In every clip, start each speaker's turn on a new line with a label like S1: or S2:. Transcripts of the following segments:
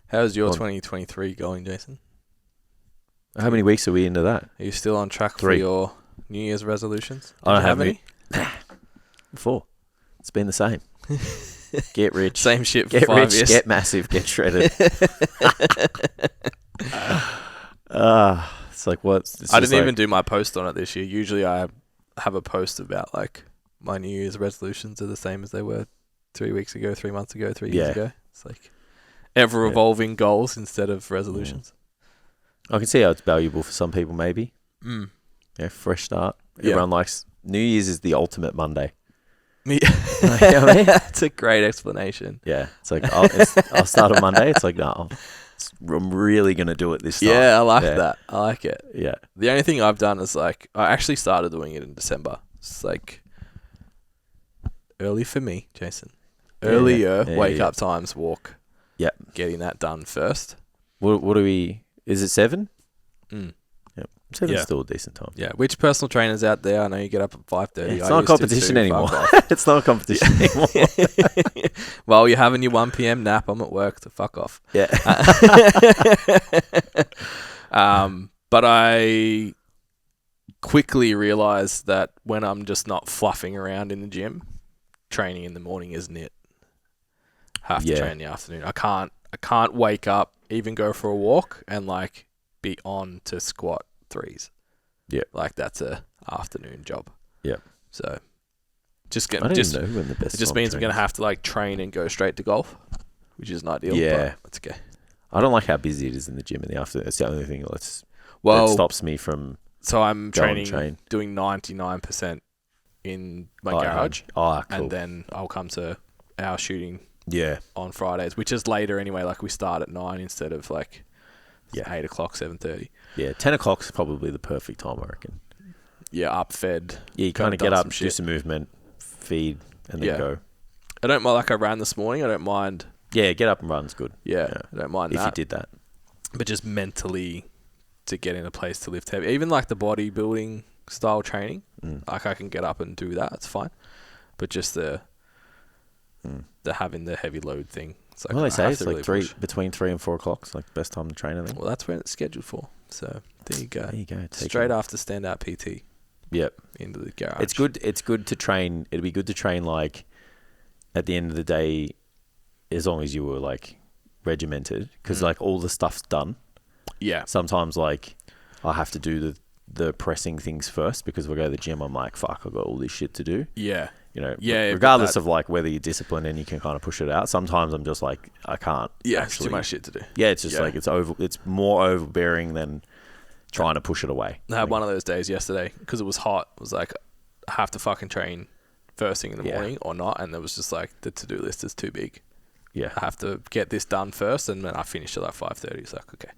S1: How's your 2023 going, Jason?
S2: How many weeks are we into that?
S1: Are you still on track
S2: 3.
S1: for your New Year's resolutions?
S2: I don't have
S1: any.
S2: 4. It's been the same. Get rich.
S1: Same shit for
S2: get
S1: 5
S2: rich,
S1: years.
S2: Get massive, get shredded. It's like what?
S1: I didn't even do my post on it this year. Usually I have a post about like my New Year's resolutions are the same as they were 3 weeks ago, 3 months ago, 3 years ago. It's like ever evolving goals instead of resolutions.
S2: I can see how it's valuable for some people, maybe. Yeah, fresh start. Everyone likes New Year's is the ultimate Monday.
S1: Yeah.
S2: You know what I mean?
S1: That's a great explanation.
S2: Yeah, it's like I'll start on Monday. It's like no, I'm really gonna do it this time.
S1: Yeah, I like that. I like it.
S2: Yeah.
S1: The only thing I've done is like I actually started doing it in December. It's like early for me, Jason. Earlier wake up times, walk.
S2: Yeah.
S1: Getting that done first.
S2: What do we? Is it 7?
S1: Mm.
S2: Yep. 7's still a decent time.
S1: Yeah. Which personal trainers out there? I know you get up at 5:30.
S2: It's not a competition anymore. It's not a competition anymore.
S1: Well, you're having your 1 p.m. nap. I'm at work, so fuck off.
S2: Yeah.
S1: But I quickly realized that when I'm just not fluffing around in the gym, training in the morning isn't it. Have to train in the afternoon. I can't wake up, even go for a walk, and like be on to squat 3s. Yeah, like that's a afternoon job. Yeah. So just get.
S2: I don't even know when the best.
S1: It just means I'm gonna have to like train and go straight to golf, which isn't ideal.
S2: Yeah,
S1: but that's okay.
S2: I don't like how busy it is in the gym in the afternoon. It's the only thing that stops me from.
S1: So I'm doing 99% in my garage.
S2: Cool.
S1: And then I'll come to our shooting.
S2: Yeah.
S1: On Fridays, which is later anyway. Like we start at 9 instead of like 8 o'clock, 7:30.
S2: Yeah, 10 o'clock is probably the perfect time, I reckon.
S1: Yeah, up fed.
S2: Yeah, you kind of get up, do some movement, feed, and then go.
S1: I don't mind. Like I ran this morning. I don't mind.
S2: Yeah, get up and run's good.
S1: Yeah, I don't mind
S2: if you did that.
S1: But just mentally to get in a place to lift heavy, even like the bodybuilding style training, like I can get up and do that. It's fine. But just the having the heavy load thing. It's like,
S2: well, they say it's
S1: really
S2: like between 3 and 4 o'clock. It's like the best time to train, I think.
S1: Well, that's when it's scheduled for. So there you go.
S2: There you go.
S1: Straight after Standout PT.
S2: Yep.
S1: Into the garage.
S2: It's good. It's good to train. It'd be good to train like at the end of the day, as long as you were like regimented, because like all the stuff's done.
S1: Yeah.
S2: Sometimes like I have to do the pressing things first because we go to the gym. I'm like, fuck, I've got all this shit to do.
S1: Yeah.
S2: You know, regardless of like whether you're disciplined and you can kind of push it out. Sometimes I'm just like, I can't.
S1: Yeah, it's too much shit to do.
S2: Yeah, it's just like it's more overbearing than trying to push it away.
S1: I had one of those days yesterday because it was hot. It was like, I have to fucking train first thing in the morning or not. And there was just like, the to-do list is too big.
S2: Yeah.
S1: I have to get this done first. And then I finished at like 5:30. It's like, okay.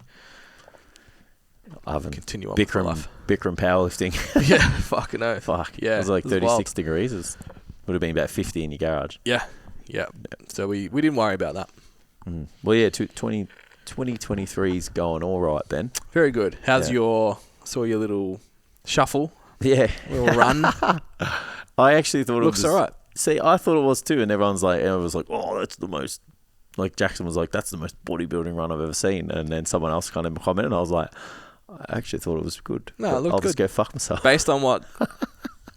S2: I haven't
S1: continue on
S2: Bikram powerlifting.
S1: Yeah, fucking oath.
S2: Fuck.
S1: Yeah.
S2: It was like 36
S1: wild.
S2: degrees. It would have been about 50 in your garage.
S1: Yeah. So we didn't worry about that.
S2: Well, yeah, 2023's going all right, Ben.
S1: Very good. How's your little shuffle?
S2: Yeah.
S1: Little run?
S2: I actually thought
S1: looks all right.
S2: See, I thought it was too, and everyone was like, oh, that's the most, like Jackson was like, that's the most bodybuilding run I've ever seen. And then someone else kind of commented, and I was like, I actually thought it was good.
S1: No, it looked
S2: I'll
S1: good.
S2: just go fuck myself.
S1: Based on what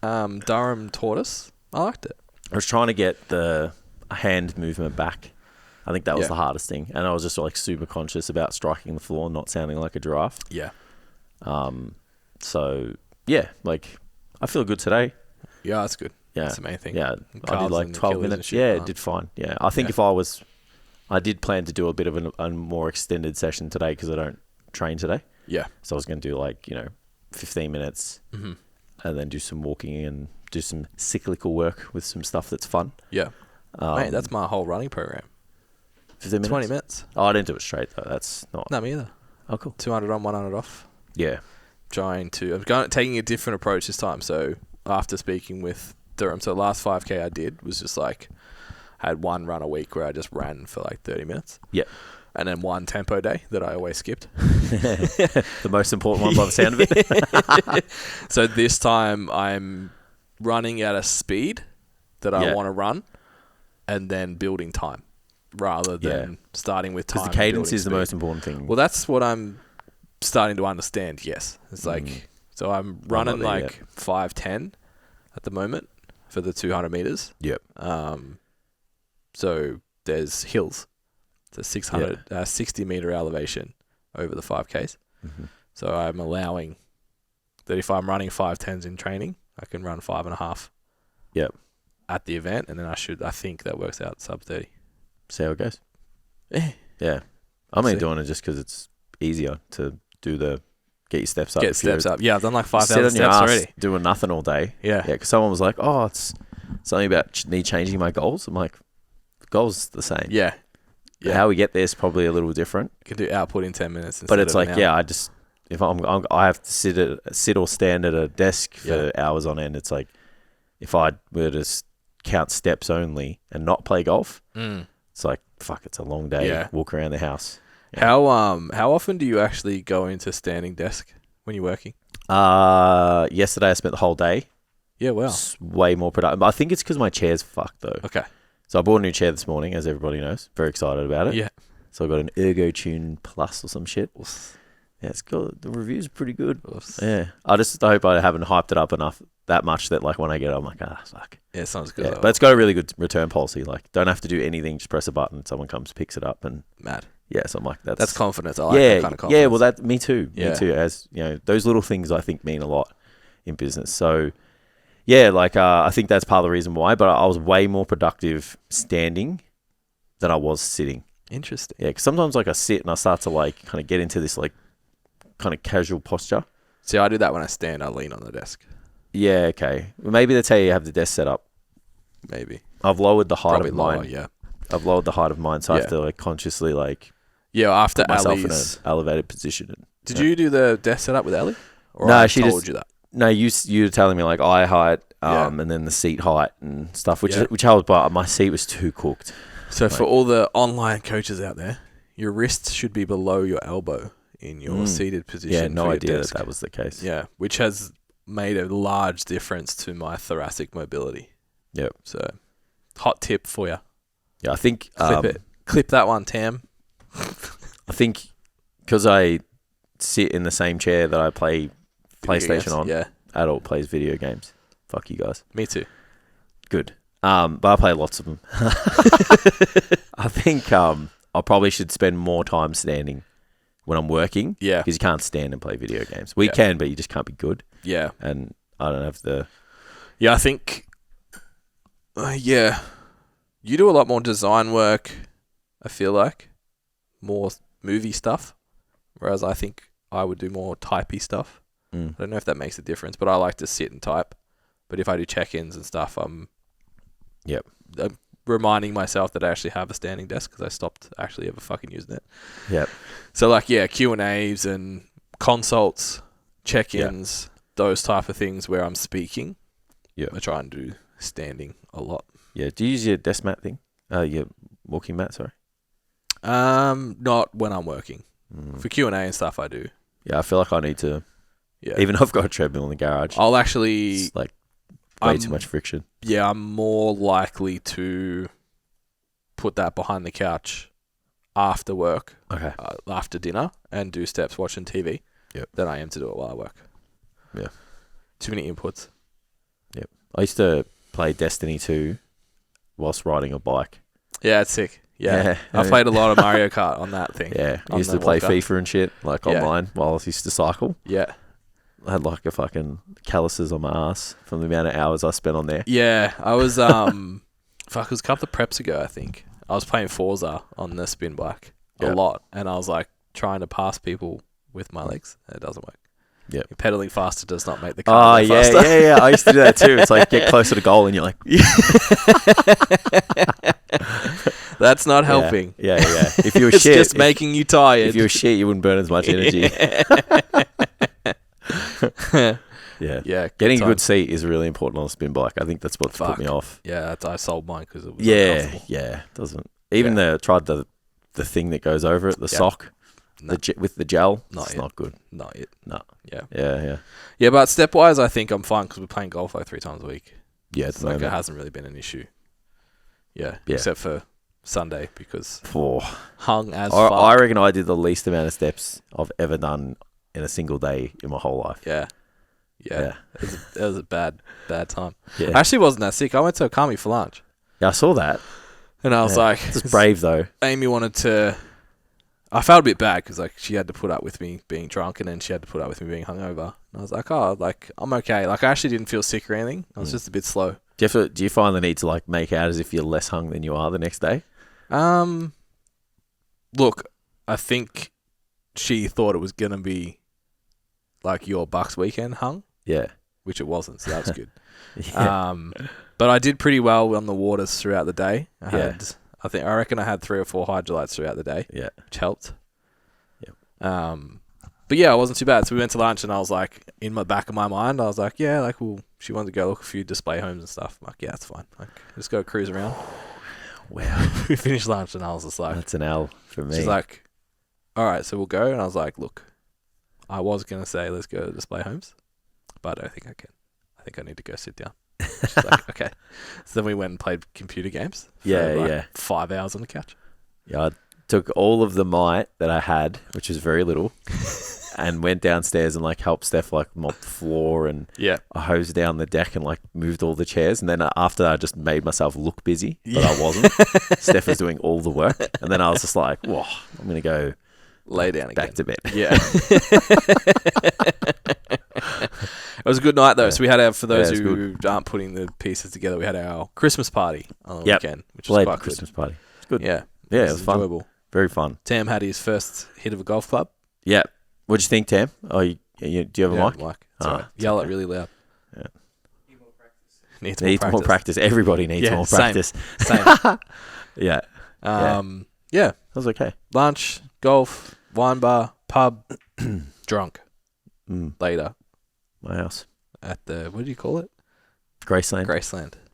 S1: Durham taught us, I liked it.
S2: I was trying to get the hand movement back. I think that was the hardest thing. And I was just like super conscious about striking the floor and not sounding like a giraffe.
S1: Yeah.
S2: So, yeah, like I feel good today.
S1: Yeah, that's good.
S2: Yeah.
S1: That's the main thing.
S2: Yeah. I did like 12 minutes. Yeah, it did fine. Yeah. I think I did plan to do a bit of a more extended session today because I don't train today.
S1: Yeah.
S2: So I was going to do 15 minutes and then do some walking and do some cyclical work with some stuff that's fun.
S1: Yeah. Mate, that's my whole running program.
S2: 15 minutes?
S1: 20 minutes.
S2: Oh, I didn't do it straight though. That's not.
S1: No, me either.
S2: Oh, cool.
S1: 200 on, 100 off.
S2: Yeah.
S1: Taking a different approach this time. So after speaking with Durham, so the last 5K I did was just like, I had one run a week where I just ran for like 30 minutes.
S2: Yeah.
S1: And then one tempo day that I always skipped.
S2: The most important one by the sound of it.
S1: So this time I'm running at a speed that I want to run and then building time. rather than starting with time.
S2: Because the cadence
S1: and
S2: is the
S1: building
S2: most
S1: speed.
S2: important thing.
S1: Well, that's what I'm starting to understand. Yes, it's like so I'm running
S2: there
S1: like 5:10 at the moment for the 200 meters.
S2: Yep.
S1: So there's hills. It's a 60 meter elevation over the 5Ks.
S2: Mm-hmm.
S1: So I'm allowing that if I'm running 5:10s in training, I can run 5.5.
S2: Yep.
S1: At the event, and then I think that works out sub 30.
S2: See how it goes.
S1: Yeah.
S2: I'm only doing it just because it's easier to do get your steps up.
S1: Get steps up. Yeah, I've done like 5,000
S2: sit on your
S1: steps
S2: ass
S1: already.
S2: doing nothing all day.
S1: Yeah.
S2: Yeah, because someone was like, oh, it's something about me changing my goals. I'm like, the goal's the same.
S1: Yeah.
S2: How we get there is probably a little different.
S1: You can do output in 10 minutes.
S2: But it's like,
S1: an hour.
S2: I just, if I have to sit or stand at a desk for hours on end. It's like, if I were to count steps only and not play golf, it's like, fuck, it's a long day.
S1: Yeah.
S2: Walk around the house. Yeah.
S1: How often do you actually go into standing desk when you're working?
S2: Yesterday I spent the whole day.
S1: Yeah, wow.
S2: It's way more productive. I think it's because my chair's fucked though.
S1: Okay.
S2: So I bought a new chair this morning, as everybody knows. Very excited about it.
S1: Yeah.
S2: So I got an Ergo Tune Plus or some shit. Yeah, it's good. The review's pretty good. Yeah. I just hope I haven't hyped it up enough that much that like when I get it, I'm like, fuck.
S1: Yeah, it sounds good.
S2: Yeah, but it's got a really good return policy. Like, don't have to do anything. Just press a button. Someone comes, picks it up, and
S1: mad.
S2: Yeah, so I'm like, that's
S1: confidence. I like that kind of confidence.
S2: Yeah, well, me too.
S1: Yeah.
S2: Me too. As you know, those little things I think mean a lot in business. So, yeah, like I think that's part of the reason why. But I was way more productive standing than I was sitting.
S1: Interesting.
S2: Yeah, because sometimes like I sit and I start to like kind of get into this like kind of casual posture.
S1: See, I do that when I stand. I lean on the desk.
S2: Yeah, okay. Well, maybe that's how you have the desk set up.
S1: Maybe.
S2: I've lowered the height
S1: Probably
S2: of
S1: lower,
S2: mine.
S1: yeah.
S2: I've lowered the height of mine, so I have to like consciously like
S1: after
S2: put myself in an
S1: Ali's.
S2: elevated position.
S1: Did you do the desk setup with Ali? Or
S2: No,
S1: I
S2: she
S1: told
S2: just-
S1: you that.
S2: No, you were telling me like eye height,
S1: Yeah.
S2: and then the seat height and stuff, which
S1: Yeah.
S2: I was, but my seat was too cooked.
S1: So for all the online coaches out there, your wrists should be below your elbow in your seated position.
S2: Yeah, no
S1: for your
S2: idea
S1: desk.
S2: that was the case.
S1: Yeah, which has made a large difference to my thoracic mobility.
S2: Yep.
S1: So, hot tip for you.
S2: Yeah, I think
S1: Clip it. Clip that one, Tam.
S2: I think because I sit in the same chair that I play PlayStation on.
S1: Yeah,
S2: Adult plays video games. Fuck you guys.
S1: me too.
S2: Good. But I play lots of them. I think I probably should spend more time standing when I'm working.
S1: Yeah.
S2: Because you can't stand and play video games. We can, but you just can't be good.
S1: Yeah.
S2: And I don't have the...
S1: Yeah, I think... You do a lot more design work, I feel like. More movie stuff. Whereas I think I would do more typey stuff. I don't know if that makes a difference, but I like to sit and type. But if I do check-ins and stuff, I'm reminding myself that I actually have a standing desk because I stopped actually ever fucking using it.
S2: Yep.
S1: So like, Q&As and consults, check-ins, those type of things where I'm speaking.
S2: Yeah.
S1: I try and do standing a lot.
S2: Yeah. Do you use your desk mat thing? Your walking mat, sorry.
S1: Not when I'm working. For Q&A and stuff, I do.
S2: Yeah, I feel like I need to...
S1: Yeah.
S2: Even though I've got a treadmill in the garage.
S1: I'll actually...
S2: It's like way too much friction.
S1: Yeah, I'm more likely to put that behind the couch after work, after dinner, and do steps watching TV than I am to do it while I work.
S2: Yeah.
S1: Too many inputs.
S2: Yep. I used to play Destiny 2 whilst riding a bike.
S1: Yeah, it's sick. Yeah. I played a lot of Mario Kart on that thing.
S2: Yeah. I used to play FIFA and shit, like online, while I used to cycle.
S1: Yeah.
S2: I had like a fucking calluses on my ass from the amount of hours I spent on there.
S1: Yeah. I was, it was a couple of preps ago, I think. I was playing Forza on the spin bike a lot, and I was like trying to pass people with my legs. It doesn't work.
S2: Yeah.
S1: Pedaling faster does not make the car go faster.
S2: Yeah. I used to do that too. It's like get closer to goal and you're like...
S1: That's not helping.
S2: Yeah. If you were
S1: it's
S2: shit...
S1: just making you tired.
S2: If you were shit, you wouldn't burn as much energy. Yeah. Getting a good seat is really important on a spin bike. I think that's what put me off.
S1: Yeah, I sold mine because it was uncomfortable.
S2: Yeah. Doesn't... Even tried the thing that goes over it, the sock, with the gel. It's not good.
S1: Not yet.
S2: No.
S1: Yeah. Yeah, but step-wise, I think I'm fine because we're playing golf like 3 times a week.
S2: Yeah,
S1: it's like it hasn't really been an issue. Yeah, except for Sunday because
S2: Oh.
S1: hung as
S2: I
S1: fuck.
S2: reckon I did the least amount of steps I've ever done in a single day in my whole life.
S1: Yeah. It was a bad time.
S2: Yeah.
S1: I actually wasn't that sick. I went to Okami for lunch.
S2: Yeah, I saw that.
S1: And I was like...
S2: It's brave, though.
S1: Amy wanted to... I felt a bit bad because like she had to put up with me being drunk and then she had to put up with me being hungover. And I was like, oh, like I'm okay. Like I actually didn't feel sick or anything. I was just a bit slow.
S2: Do you find the need to like make out as if you're less hung than you are the next day?
S1: Look, I think she thought it was gonna be like your Bucks weekend hung.
S2: Yeah.
S1: Which it wasn't, so that was good.
S2: Yeah.
S1: But I did pretty well on the waters throughout the day. I reckon I had 3 or 4 hydrolytes throughout the day.
S2: Yeah.
S1: Which helped.
S2: Yep.
S1: But yeah, it wasn't too bad. So we went to lunch and I was like, in my back of my mind, I was like, yeah, like, well, she wanted to go look a few display homes and stuff. I'm like, yeah, it's fine. Like, just go cruise around.
S2: Wow.
S1: We finished lunch and I was just like...
S2: That's an L for me.
S1: She's like, all right, so we'll go. And I was like, look, I was going to say, let's go to display homes, but I don't think I can. I think I need to go sit down. She's like, okay. So then we went and played computer games for 5 hours on the couch.
S2: Yeah, I took all of the might that I had, which is very little, and went downstairs and like helped Steph like mop the floor and I hosed down the deck and like moved all the chairs. And then after that, I just made myself look busy, but I wasn't. Steph was doing all the work. And then I was just like, whoa, I'm going to go
S1: lay down again.
S2: Back to bed.
S1: Yeah. It was a good night though. So we had for those who aren't putting the pieces together, we had our Christmas party on the weekend, which was quite
S2: Christmas
S1: good.
S2: party. It's good.
S1: Yeah.
S2: Yeah, it was fun.
S1: enjoyable.
S2: Very fun.
S1: Tam had his first hit of a golf club.
S2: Yeah. What do you think, Tam? Oh, do you have a mic?
S1: Mic. It's all right. Yell it really loud.
S2: Yeah.
S1: Needs
S2: more practice. Everybody needs more practice.
S1: Same.
S2: Yeah.
S1: Yeah.
S2: That was okay.
S1: Lunch, golf, wine bar, pub, drunk. Later.
S2: My house.
S1: At the, what do you call it?
S2: Graceland. I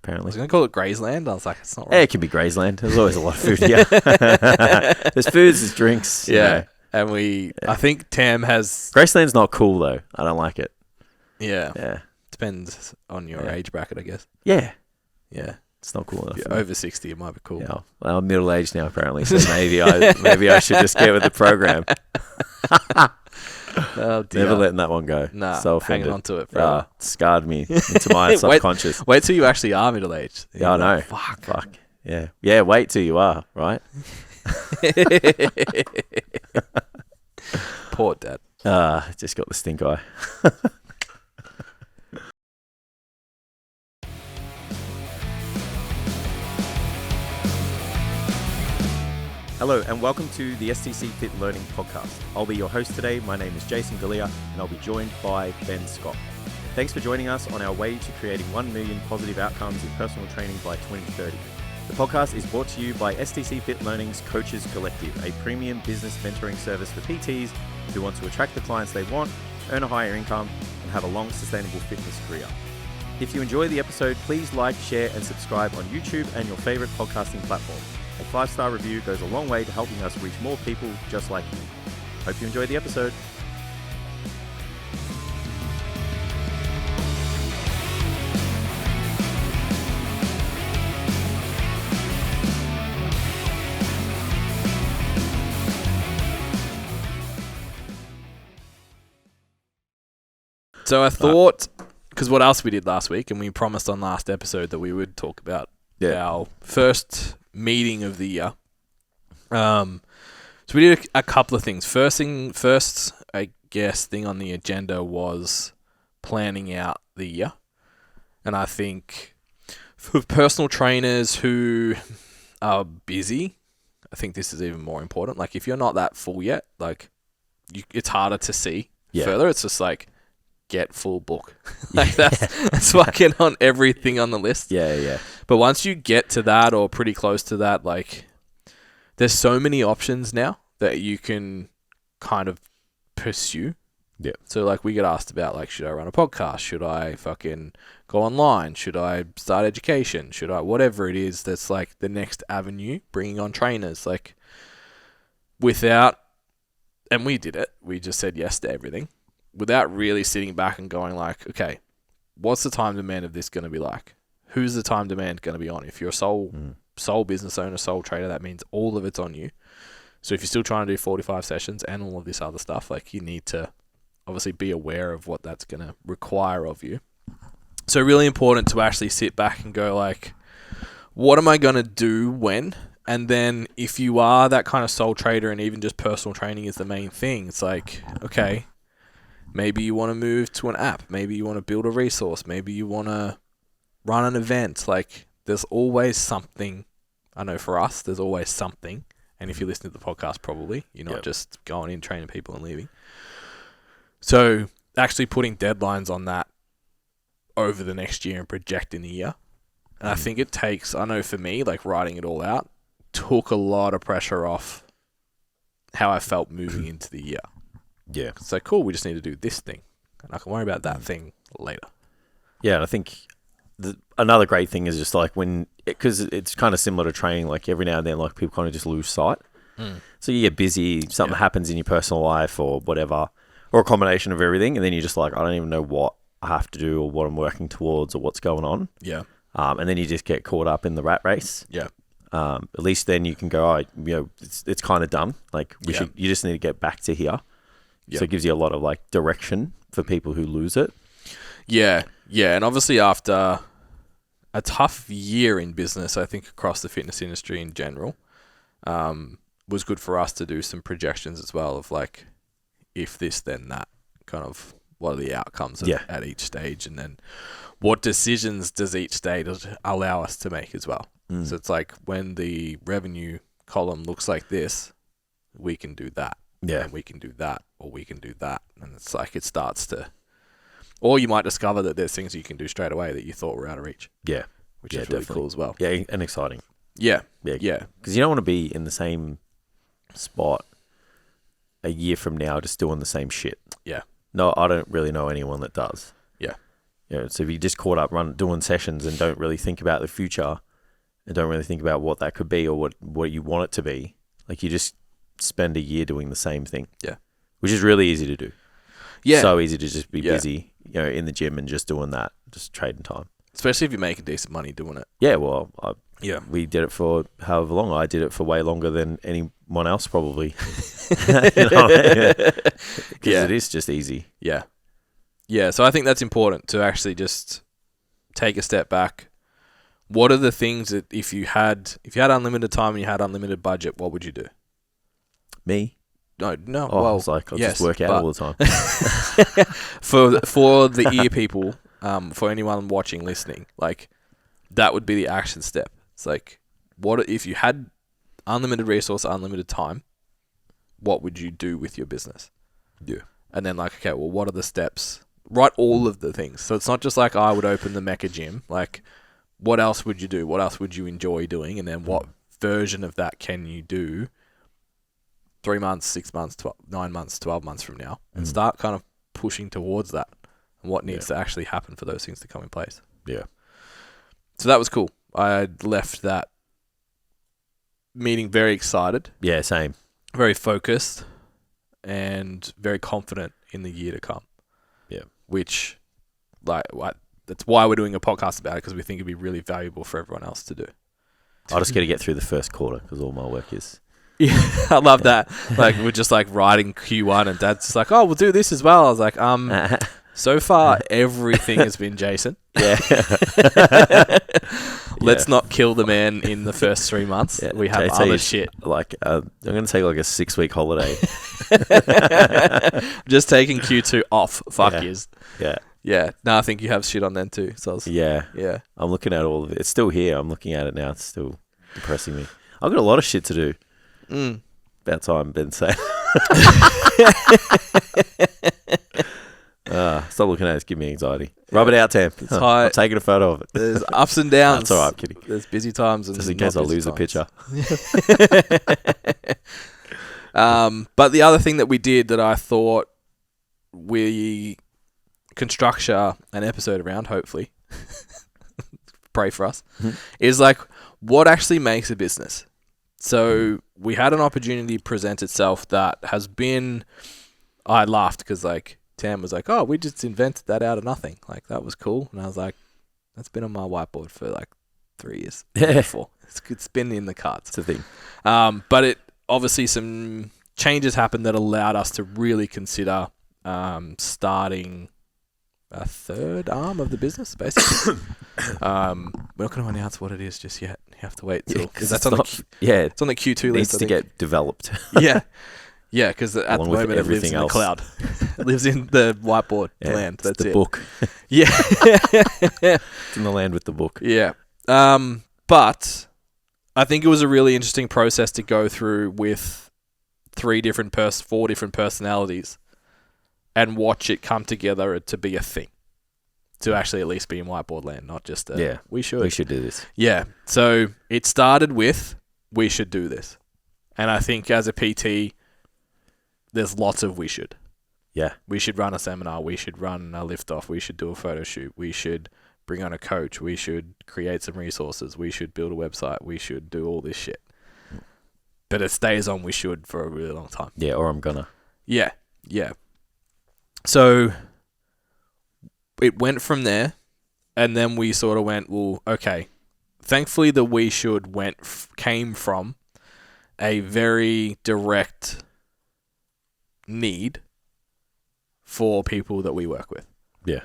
S1: Apparently. I was
S2: was
S1: going to call it Graceland. I was like, it's not right.
S2: Yeah, it can be Graceland. There's always a lot of food here. There's foods, there's drinks.
S1: Yeah. And I think Tam has...
S2: Graceland's not cool, though. I don't like it.
S1: Yeah.
S2: Yeah.
S1: Depends on your age bracket, I guess.
S2: Yeah.
S1: Yeah.
S2: It's not cool enough.
S1: If you're over 60, it might be cool.
S2: Yeah. Well, I'm middle-aged now, apparently, so maybe I should just get with the program.
S1: Oh, dear.
S2: Never letting that one go.
S1: Nah,
S2: so
S1: hanging on to it forever.
S2: Scarred me into my subconscious.
S1: Wait till you actually are middle-aged.
S2: Yeah, I know. Fuck. Yeah. Yeah, wait till you are, right?
S1: Poor dad.
S2: Just got the stink eye. Hello and welcome to the STCfit Learning Podcast. I'll be your host today. My name is Jason Galea and I'll be joined by Ben Scott. Thanks for joining us on our way to creating 1 million positive outcomes in personal training by 2030. The podcast is brought to you by STCfit Learning's Coaches Collective, a premium business mentoring service for PTs who want to attract the clients they want, earn a higher income, and have a long, sustainable fitness career. If you enjoy the episode, please like, share, and subscribe on YouTube and your favorite podcasting platform. A 5-star review goes a long way to helping us reach more people just like you. Hope you enjoy the episode.
S1: So I thought, because what else we did last week, and we promised on last episode that we would talk about our first meeting of the year. So we did a couple of things. First, I guess, thing on the agenda was planning out the year. And I think for personal trainers who are busy, I think this is even more important. Like if you're not that full yet, like it's harder to see further. It's just like, get full book. Like that's fucking on everything on the list.
S2: Yeah.
S1: But once you get to that or pretty close to that, like there's so many options now that you can kind of pursue.
S2: Yeah.
S1: So like we get asked about like, should I run a podcast? Should I fucking go online? Should I start education? Should I, whatever it is, that's like the next avenue, bringing on trainers, like and we did it. We just said yes to everything without really sitting back and going like, okay, what's the time demand of this going to be like? Who's the time demand going to be on? If you're a sole sole business owner, sole trader, that means all of it's on you. So if you're still trying to do 45 sessions and all of this other stuff, like you need to obviously be aware of what that's going to require of you. So really important to actually sit back and go like, what am I going to do when? And then if you are that kind of sole trader and even just personal training is the main thing, it's like, okay, maybe you want to move to an app. Maybe you want to build a resource. Maybe you want to run an event. Like there's always something. I know for us, there's always something. And if you listen to the podcast, probably you're not just going in, training people and leaving. So actually putting deadlines on that over the next year and projecting the year. And I think it takes, I know for me, like writing it all out took a lot of pressure off how I felt moving into the year.
S2: Yeah.
S1: It's like, cool, we just need to do this thing. And I can worry about that thing later.
S2: Yeah, and I think another great thing is just like because it's kind of similar to training, like every now and then, like people kind of just lose sight. So you get busy, something happens in your personal life or whatever, or a combination of everything, and then you're just like, I don't even know what I have to do or what I'm working towards or what's going on.
S1: Yeah.
S2: And then you just get caught up in the rat race.
S1: Yeah.
S2: At least then you can go, it's kind of done. Like you just need to get back to here. Yeah. So it gives you a lot of like direction for people who lose it.
S1: Yeah. Yeah. And obviously after a tough year in business, I think across the fitness industry in general, was good for us to do some projections as well of like, if this, then that, kind of what are the outcomes at each stage, and then what decisions does each stage allow us to make as well. So it's like when the revenue column looks like this, we can do that. Yeah. And we can do that, or we can do that. And it's like it starts to, or you might discover that there's things you can do straight away that you thought were out of reach. Yeah. Which is really cool as well.
S2: Yeah, and exciting.
S1: Yeah.
S2: Yeah. Because you don't want to be in the same spot a year from now just doing the same shit. Yeah. No, I don't really know anyone that does. Yeah. So if you just caught up doing sessions and don't really think about the future and don't really think about what that could be or what you want it to be, like you just spend a year doing the same thing. Yeah. Which is really easy to do. Yeah. So easy to just be busy, in the gym and just doing that, just trading time. Especially
S1: if you're making decent money doing it.
S2: Yeah, well, we did it for however long. I did it for way longer than anyone else probably. Because it is just easy.
S1: Yeah. Yeah, so I think that's important to actually just take a step back. What are the things that if you had unlimited time and you had unlimited budget, what would you do?
S2: Me?
S1: No.
S2: Oh, I was like, I'll just work out all the time.
S1: For the ear people, for anyone watching, listening, like that would be the action step. It's like, what if you had unlimited resource, unlimited time, what would you do with your business? Yeah. And then like, okay, well, what are the steps? Write all of the things. So it's not just like I would open the Mecca gym. Like, what else would you do? What else would you enjoy doing? And then what version of that can you do 3 months, 6 months, 9 months, 12 months from now? And start kind of pushing towards that and what needs to actually happen for those things to come in place. Yeah. So that was cool. I left that meeting very excited.
S2: Yeah, same.
S1: Very focused and very confident in the year to come. Yeah. Which, that's why we're doing a podcast about it, because we think it'd be really valuable for everyone else to do.
S2: I just got to get through the first quarter because all my work is.
S1: Yeah, I love that. Like, we're just like writing Q1 and Dad's just like, oh, we'll do this as well. I was like, so far everything has been Jason. Yeah. Let's not kill the man in the first 3 months. Yeah, we have other shit.
S2: Like, I'm going to take like a 6-week holiday.
S1: Just taking Q2 off. Fuck yous.
S2: Yeah.
S1: Yeah. No, I think you have shit on then too. So
S2: yeah. I'm looking at all of it. It's still here. I'm looking at it now. It's still depressing me. I've got a lot of shit to do. About time, Ben said. Stop looking at it. It's giving me anxiety. Rub it out, Tam. I'm taking a photo of it.
S1: There's ups and downs.
S2: That's all right. I'm kidding.
S1: There's busy times. And
S2: just in case I lose the picture.
S1: But the other thing that we did that I thought we can structure an episode around, hopefully, pray for us, is like what actually makes a business. So we had an opportunity present itself that has been, I laughed because like Tam was like, oh, we just invented that out of nothing. Like that was cool. And I was like, that's been on my whiteboard for like 3 years. Yeah. 4. It's been in the cards.
S2: It's a thing.
S1: But it obviously some changes happened that allowed us to really consider starting a third arm of the business, basically. We're not going to announce what it is just yet. You have to wait till because that's on it's on the Q2 list.
S2: Needs to get developed.
S1: Yeah, because at the moment it lives in the cloud. It lives in the whiteboard land. That's
S2: the
S1: it.
S2: Book.
S1: Yeah,
S2: It's in the land with the book.
S1: Yeah, but I think it was a really interesting process to go through with 4 different personalities and watch it come together to be a thing. To actually at least be in whiteboard land, not just we should
S2: do this.
S1: Yeah. So it started with we should do this. And I think as a PT, there's lots of we should.
S2: Yeah.
S1: We should run a seminar. We should run a lift off. We should do a photo shoot. We should bring on a coach. We should create some resources. We should build a website. We should do all this shit. But it stays on we should for a really long time.
S2: Yeah, or I'm gonna.
S1: Yeah. So it went from there, and then we sort of went, well, okay. Thankfully, the we should came from a very direct need for people that we work with.
S2: Yeah.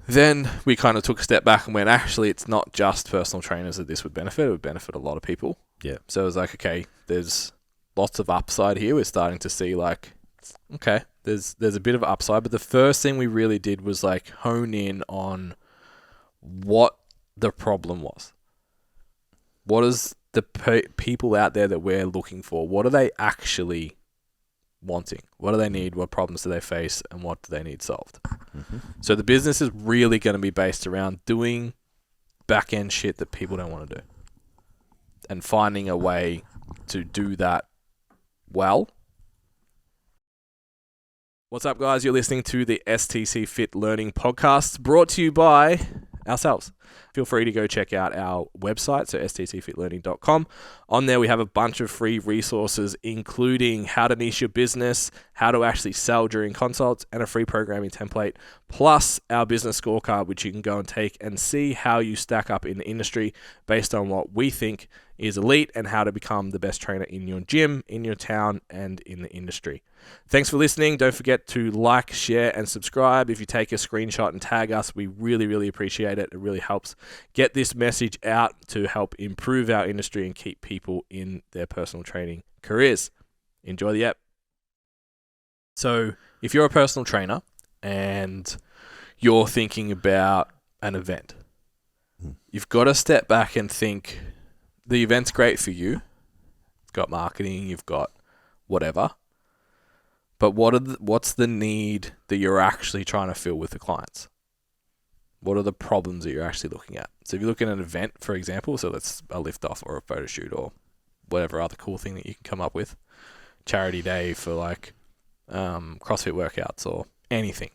S1: Then we kind of took a step back and went, actually, it's not just personal trainers that this would benefit. It would benefit a lot of people.
S2: Yeah.
S1: So it was like, okay, there's lots of upside here. We're starting to see like, okay, there's a bit of upside. But the first thing we really did was like hone in on what the problem was. What is the people out there that we're looking for? What are they actually wanting? What do they need? What problems do they face? And what do they need solved? Mm-hmm. So the business is really going to be based around doing back-end shit that people don't want to do. And finding a way to do that well. What's up, guys? You're listening to the STCfit Learning Podcast, brought to you by ourselves. Feel free to go check out our website, so stcfitlearning.com. On there, we have a bunch of free resources, including how to niche your business, how to actually sell during consults, and a free programming template, plus our business scorecard, which you can go and take and see how you stack up in the industry based on what we think is elite and how to become the best trainer in your gym, in your town, and in the industry. Thanks for listening. Don't forget to like, share, and subscribe. If you take a screenshot and tag us, we really, really appreciate it. It really helps get this message out to help improve our industry and keep people in their personal training careers. Enjoy the app. So if you're a personal trainer and you're thinking about an event, you've got to step back and think, the event's great for you. It's got marketing, you've got whatever. But what's the need that you're actually trying to fill with the clients? What are the problems that you're actually looking at? So if you're looking at an event, for example, so that's a lift off or a photo shoot or whatever other cool thing that you can come up with, charity day for like CrossFit workouts or anything.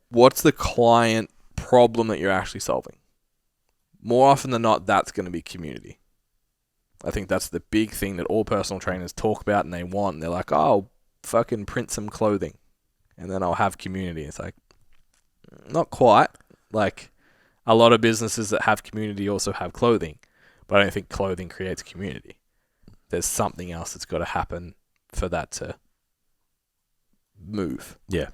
S1: What's the client problem that you're actually solving? More often than not, that's going to be community. I think that's the big thing that all personal trainers talk about and they want. And they're like, oh, fucking print some clothing and then I'll have community. It's like, not quite. Like a lot of businesses that have community also have clothing, but I don't think clothing creates community. There's something else that's got to happen for that to move.
S2: Yeah.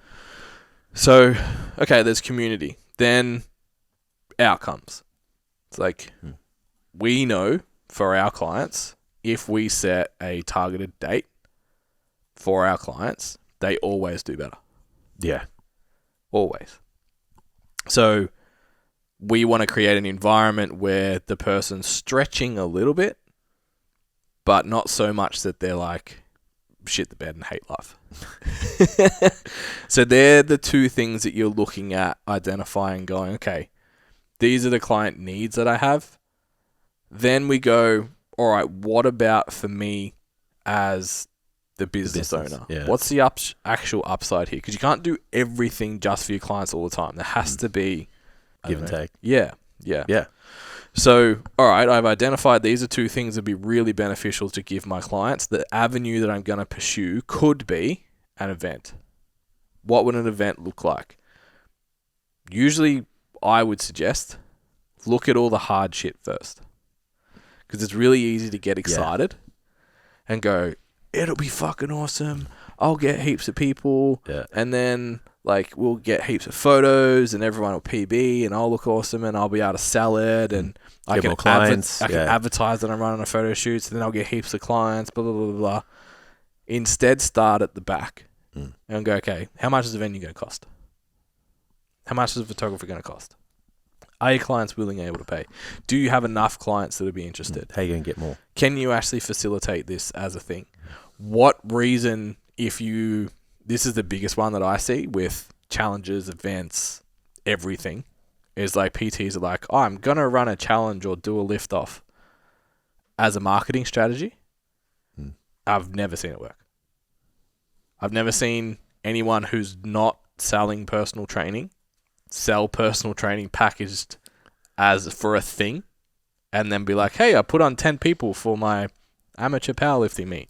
S1: So, okay, there's community. Then outcomes. It's like we know for our clients, if we set a targeted date for our clients, they always do better.
S2: Yeah.
S1: Always. So we want to create an environment where the person's stretching a little bit, but not so much that they're like shit the bed and hate life. So they're the two things that you're looking at, identifying, going, okay, these are the client needs that I have. Then we go, all right, what about for me as the business owner?
S2: Yeah.
S1: What's the actual upside here? Because you can't do everything just for your clients all the time. There has to be
S2: give and take.
S1: Yeah. So, all right, I've identified these are two things that would be really beneficial to give my clients. The avenue that I'm going to pursue could be an event. What would an event look like? Usually, I would suggest look at all the hard shit first. Because it's really easy to get excited and go, it'll be fucking awesome. I'll get heaps of people.
S2: Yeah.
S1: And then, like, we'll get heaps of photos and everyone will PB and I'll look awesome and I'll be able to sell it and I can advertise that I'm running a photo shoot, so then I'll get heaps of clients, blah, blah, blah, blah, blah. Instead, start at the back and go, okay, how much is the venue going to cost? How much is the photographer going to cost? Are your clients willing and able to pay? Do you have enough clients that would be interested?
S2: How are you going to get more?
S1: Can you actually facilitate this as a thing? What reason, this is the biggest one that I see with challenges, events, everything, is like PTs are like, oh, I'm going to run a challenge or do a lift off as a marketing strategy. I've never seen it work. I've never seen anyone who's not selling personal training sell personal training packaged as for a thing and then be like, hey, I put on 10 people for my amateur powerlifting meet.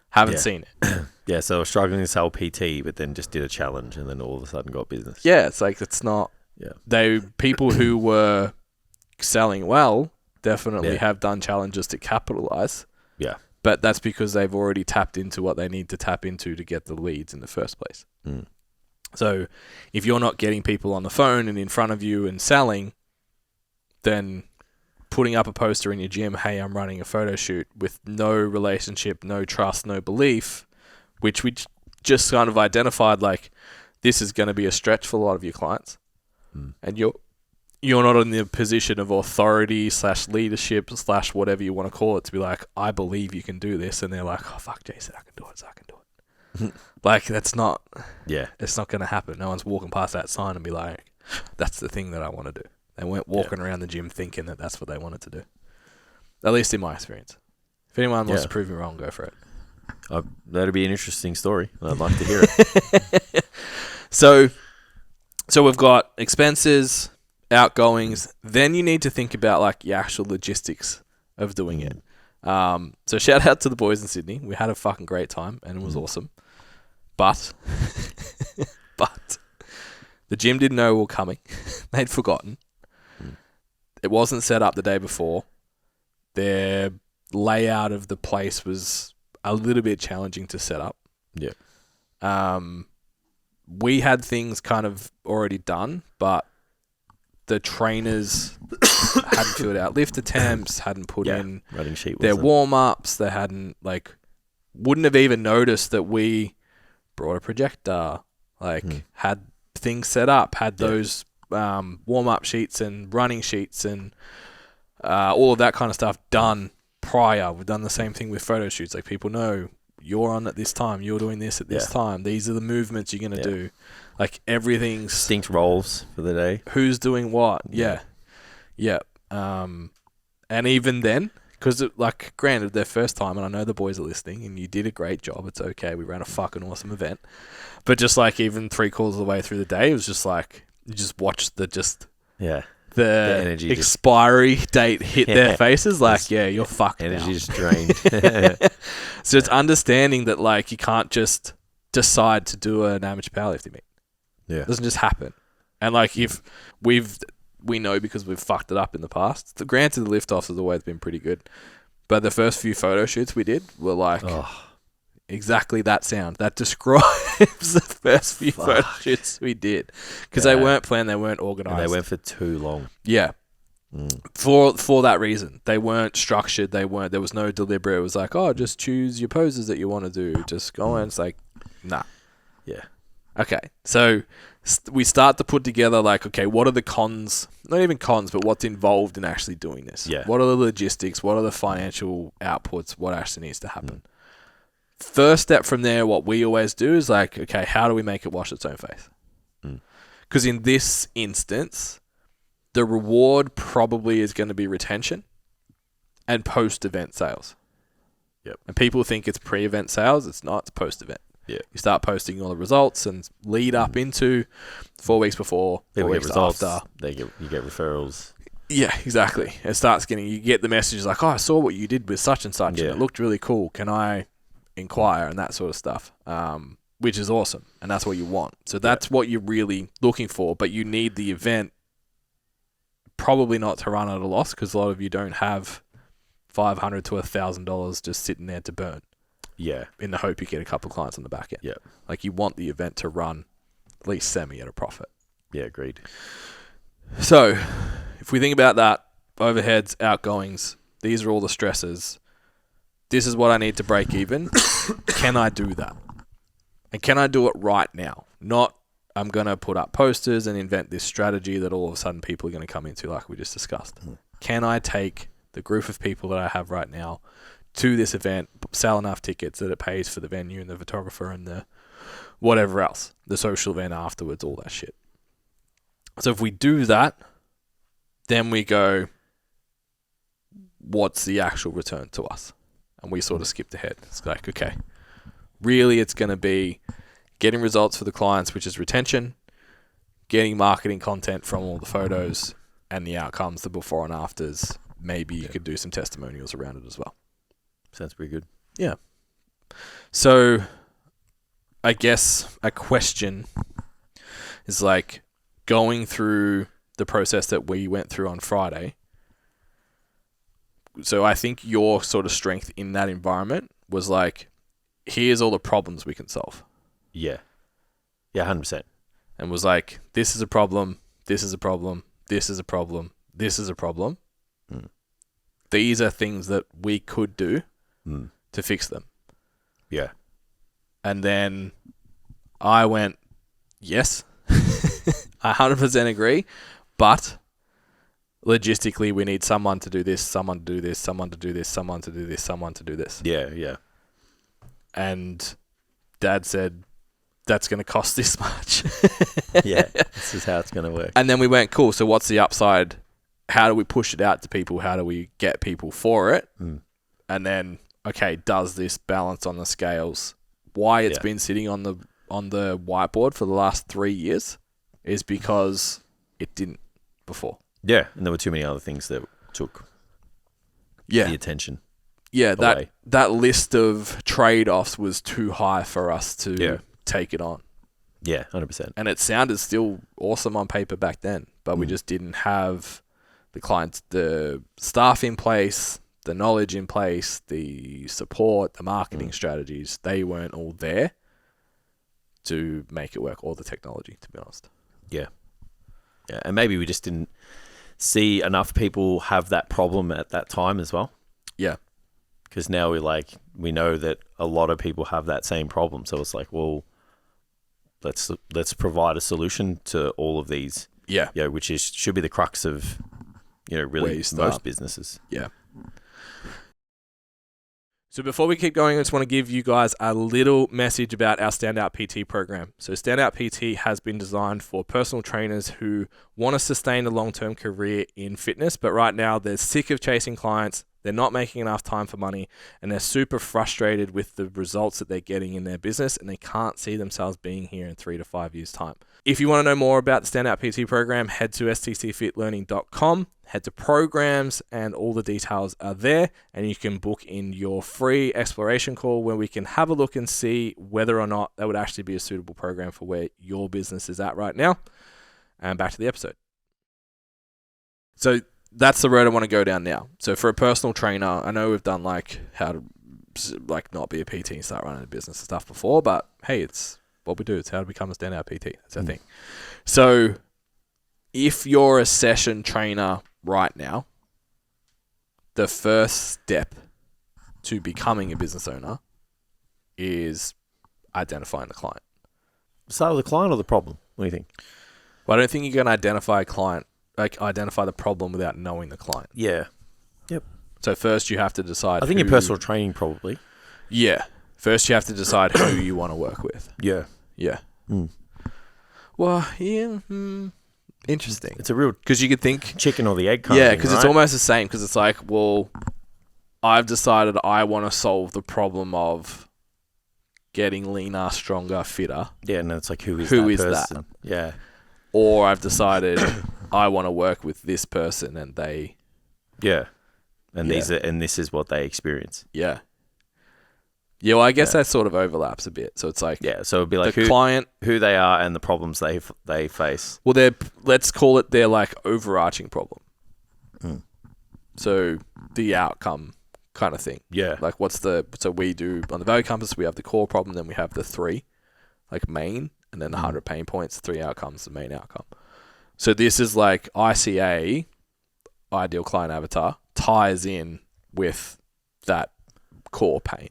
S1: Haven't seen it.
S2: Yeah, so I was struggling to sell PT, but then just did a challenge and then all of a sudden got business.
S1: Yeah, it's like, it's not... Yeah. People who were selling well definitely have done challenges to capitalize.
S2: Yeah.
S1: But that's because they've already tapped into what they need to tap into to get the leads in the first place. So if you're not getting people on the phone and in front of you and selling, then putting up a poster in your gym, hey, I'm running a photo shoot with no relationship, no trust, no belief, which we just kind of identified like this is going to be a stretch for a lot of your clients. And you're not in the position of authority / leadership / whatever you want to call it to be like, I believe you can do this. And they're like, oh, fuck, Jason, I can do it, so I can do it. Like, that's not... Yeah. It's not going to happen. No one's walking past that sign and be like, that's the thing that I want to do. They weren't walking around the gym thinking that that's what they wanted to do. At least in my experience. If anyone wants to prove me wrong, go for it.
S2: That'd be an interesting story. I'd like to hear it.
S1: So we've got expenses, outgoings. Then you need to think about like the actual logistics of doing it. So shout out to the boys in Sydney. We had a fucking great time and it was awesome. But the gym didn't know we were coming. They'd forgotten. It wasn't set up the day before. Their layout of the place was a little bit challenging to set up. Yeah. We had things kind of already done, but the trainers hadn't filled out lift attempts, hadn't put in
S2: running sheet
S1: their warm-ups. They hadn't, wouldn't have even noticed that we brought a projector, had things set up, had those warm-up sheets and running sheets and all of that kind of stuff done prior. We've done the same thing with photo shoots. Like, people know you're on at this time, you're doing this at this time. These are the movements you're going to do. Like, everything's...
S2: Distinct roles for the day.
S1: Who's doing what? Yeah. And even then, because, granted, their first time, and I know the boys are listening, and you did a great job. It's okay. We ran a fucking awesome event. But just, even 3/4 of the way through the day, it was just you just watched the energy expiry date hit their faces. You're fucked
S2: energy
S1: now.
S2: Just drained.
S1: So it's understanding that, you can't just decide to do an amateur powerlifting meet.
S2: Yeah.
S1: It doesn't just happen. And, if we know because we've fucked it up in the past. Granted, the lift-offs has always been pretty good. But the first few photo shoots we did were exactly that sound. That describes the first few photo shoots we did. Because they weren't planned, they weren't organised.
S2: And they went for too long.
S1: Yeah. For that reason. They weren't structured. There was no deliberate. It was just choose your poses that you want to do. Just go and it's nah.
S2: Yeah.
S1: Okay. So we start to put together what are the cons, not even cons, but what's involved in actually doing this?
S2: Yeah.
S1: What are the logistics? What are the financial outputs? What actually needs to happen? First step from there, what we always do is okay, how do we make it wash its own face? Because in this instance, the reward probably is going to be retention and post-event sales.
S2: Yep.
S1: And people think it's pre-event sales. It's not. It's post-event.
S2: Yeah.
S1: You start posting all the results and lead up into 4 weeks before, 4 weeks
S2: results,
S1: after.
S2: You get referrals.
S1: Yeah, exactly. It starts you get the messages I saw what you did with such and such and it looked really cool. Can I inquire and that sort of stuff, which is awesome. And that's what you want. So that's what you're really looking for, but you need the event probably not to run at a loss, because a lot of you don't have $500 to $1,000 just sitting there to burn.
S2: Yeah.
S1: In the hope you get a couple of clients on the back end.
S2: Yeah.
S1: Like, you want the event to run at least semi at a profit.
S2: Yeah, agreed.
S1: So, if we think about that, overheads, outgoings, these are all the stresses. This is what I need to break even. Can I do that? And can I do it right now? Not, I'm going to put up posters and invent this strategy that all of a sudden people are going to come into, like we just discussed. Can I take the group of people that I have right now to this event, sell enough tickets that it pays for the venue and the photographer and the whatever else, the social event afterwards, all that shit? So if we do that, then we go, what's the actual return to us? And we sort of skipped ahead. It's like, okay, really it's going to be getting results for the clients, which is retention, getting marketing content from all the photos, and the outcomes, the before and afters. Maybe you could do some testimonials around it as well.
S2: Sounds pretty good.
S1: Yeah. So I guess a question is like, going through the process that we went through on Friday. So I think your sort of strength in that environment was like, here's all the problems we can solve.
S2: Yeah. Yeah, 100%.
S1: And was like, this is a problem, this is a problem, this is a problem, this is a problem. These are things that we could do to fix them.
S2: Yeah.
S1: And then I went, yes, I 100% agree, but logistically we need someone to do this, someone to do this, someone to do this, someone to do this, someone to do this.
S2: Yeah, yeah.
S1: And Dad said, that's going to cost this much.
S2: Yeah, this is how it's going to work.
S1: And then we went, cool, so what's the upside? How do we push it out to people? How do we get people for it? And then, okay, does this balance on the scales? Why it's been sitting on the whiteboard for the last 3 years is because it didn't before.
S2: Yeah, and there were too many other things that took the attention.
S1: Yeah,
S2: away.
S1: that list of trade-offs was too high for us to take it on.
S2: Yeah, 100%.
S1: And it sounded still awesome on paper back then, but we just didn't have the clients, the staff in place, the knowledge in place, the support, the marketing strategies. They weren't all there to make it work, or the technology, to be honest. Yeah.
S2: Yeah, and maybe we just didn't see enough people have that problem at that time as well.
S1: Yeah.
S2: Because now we know that a lot of people have that same problem. So it's like, well, let's provide a solution to all of these. Yeah. You know, which should be the crux of, really most businesses.
S1: Yeah. So before we keep going, I just want to give you guys a little message about our Standout PT program. So Standout PT has been designed for personal trainers who want to sustain a long-term career in fitness, but right now they're sick of chasing clients, they're not making enough time for money, and they're super frustrated with the results that they're getting in their business, and they can't see themselves being here in 3 to 5 years' time. If you want to know more about the Standout PT program, head to STCfitLearning.com, head to programs, and all the details are there, and you can book in your free exploration call where we can have a look and see whether or not that would actually be a suitable program for where your business is at right now. And back to the episode. So that's the road I want to go down now. So for a personal trainer, I know we've done how to not be a PT and start running a business and stuff before, but hey, it's what we do. It's how to become a standout PT. That's our thing. So if you're a session trainer right now, the first step to becoming a business owner is identifying the client.
S2: Start with the client or the problem? What do you think?
S1: Well, I don't think you can identify a client, identify the problem without knowing the client.
S2: Yeah. Yep.
S1: So first you have to decide.
S2: I think in personal training probably.
S1: Yeah. First you have to decide who you want to work with.
S2: Yeah.
S1: Yeah. Well, yeah. Interesting.
S2: It's a real...
S1: Because you could think...
S2: chicken or the egg kind of thing,
S1: because it's almost the same. Because it's like, well, I've decided I want to solve the problem of getting leaner, stronger, fitter.
S2: Yeah, and it's like, who is that? Yeah.
S1: Or I've decided I want to work with this person and they...
S2: Yeah. And this is what they experience.
S1: Yeah. Yeah, well, I guess that sort of overlaps a bit. So it's like...
S2: Yeah, so it'd be like
S1: the client...
S2: who they are and the problems they face.
S1: Well, let's call it their overarching problem.
S2: Mm.
S1: So the outcome kind of thing.
S2: Yeah.
S1: Like so we do on the value compass, we have the core problem, then we have the 3, like main, and then the 100 pain points, 3 outcomes, the main outcome. So this is like ICA, ideal client avatar, ties in with that core pain.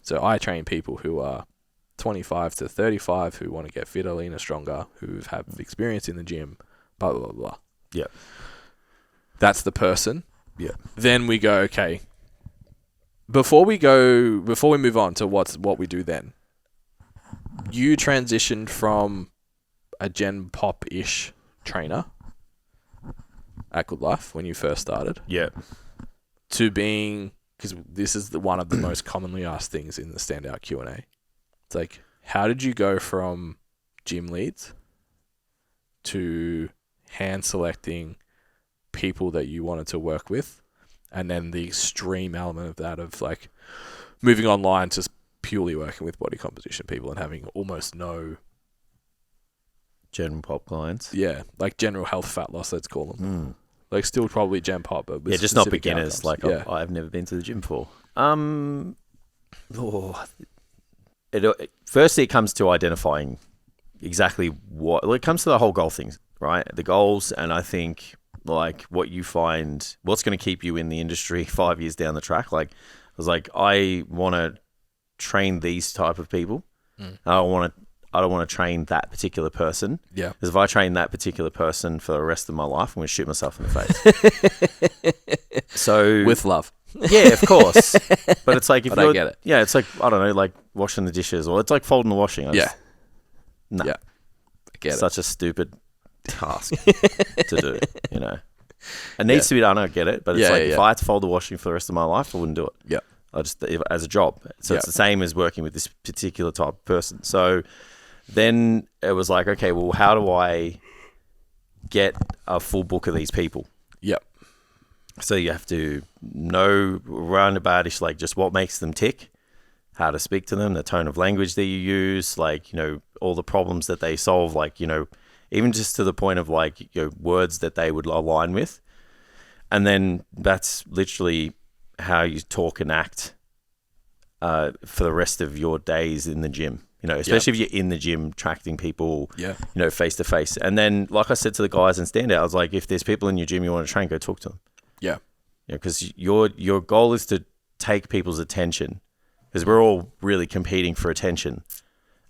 S1: So I train people who are 25 to 35 who want to get fitter, leaner, stronger, who have experience in the gym, blah, blah, blah, blah.
S2: Yeah.
S1: That's the person.
S2: Yeah.
S1: Then we go, okay, before we move on to what we do then, you transitioned from a Gen Pop-ish trainer at Good Life when you first started.
S2: Yeah.
S1: To being, because this is one of the most commonly asked things in the Standout Q&A. It's like, how did you go from gym leads to hand selecting people that you wanted to work with, and then the extreme element of that of like moving online to purely working with body composition people and having almost no
S2: General pop clients.
S1: Yeah, like general health fat loss, let's call them. Like still probably Gen Pop, but with
S2: just not
S1: specific
S2: beginners.
S1: outcomes.
S2: Like I've never been to the gym before. Firstly, it comes to identifying exactly what. Well, it comes to the whole goal things, right? The goals, and I think like what you find, what's going to keep you in the industry 5 years down the track. Like I was like, I want to train these type of people. I don't want to train that particular person.
S1: Yeah.
S2: Because if I train that particular person for the rest of my life, I'm going to shoot myself in the face. So
S1: With love.
S2: yeah, of course. But it's like, if
S1: I get it.
S2: Yeah, it's like, I don't know, like washing the dishes, or it's like folding the washing. No.
S1: Yeah. I get it.
S2: Such a stupid task to do, you know. It needs to be done, I get it. But it's if I had to fold the washing for the rest of my life, I wouldn't do it.
S1: Yeah.
S2: I just, as a job. So it's the same as working with this particular type of person. So then it was like, okay, well, how do I get a full book of these people?
S1: Yep.
S2: So you have to know roundaboutish, like just what makes them tick, how to speak to them, the tone of language that you use, like, you know, all the problems that they solve, like, you know, even just to the point of like, you know, words that they would align with. And then that's literally how you talk and act for the rest of your days in the gym. You know, especially if you're in the gym tracking people, you know, face to face. And then, like I said to the guys in Standout, I was like, if there's people in your gym you want to train, go talk to them. Yeah. Because your goal is to take people's attention, because we're all really competing for attention.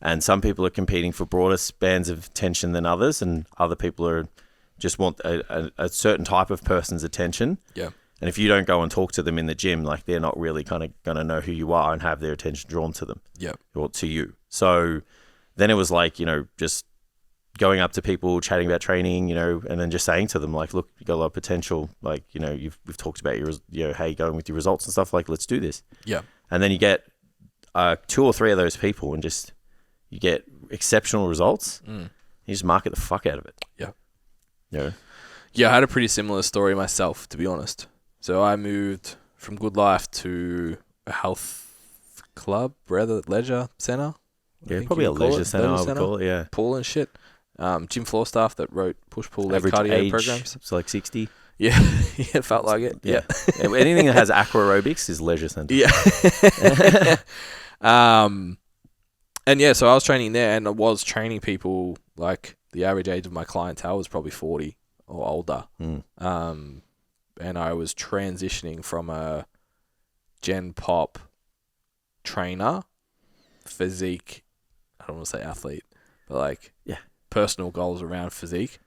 S2: And some people are competing for broader spans of attention than others, and other people are just want a certain type of person's attention. Yeah. And if you don't go and talk to them in the gym, like they're not really kind of going to know who you are and have their attention drawn to them. Yeah. Or to you. So then it was like, you know, just going up to people, chatting about training, you know, and then just saying to them, like, look, you got a lot of potential. Like, you know, we've talked about your, you know, how you're going with your results and stuff. Like, let's do this. Yeah. And then you get 2 or 3 of those people, and just you get exceptional results. You just market the fuck out of it. Yeah. Yeah.
S1: Yeah, I had a pretty similar story myself, to be honest. So I moved from Good Life to a health club, rather leisure center.
S2: Yeah, probably a leisure center, I would call it, yeah.
S1: Pool and shit. Gym floor staff that wrote push-pull leg
S2: average
S1: cardio
S2: age,
S1: programs.
S2: It's like 60.
S1: Yeah, it felt like it. Yeah.
S2: Anything that has aqua aerobics is leisure center.
S1: Yeah. And yeah, so I was training there, and I was training people, like the average age of my clientele was probably 40 or older. And I was transitioning from a Gen Pop trainer, physique, I don't want to say athlete, but like personal goals around physique,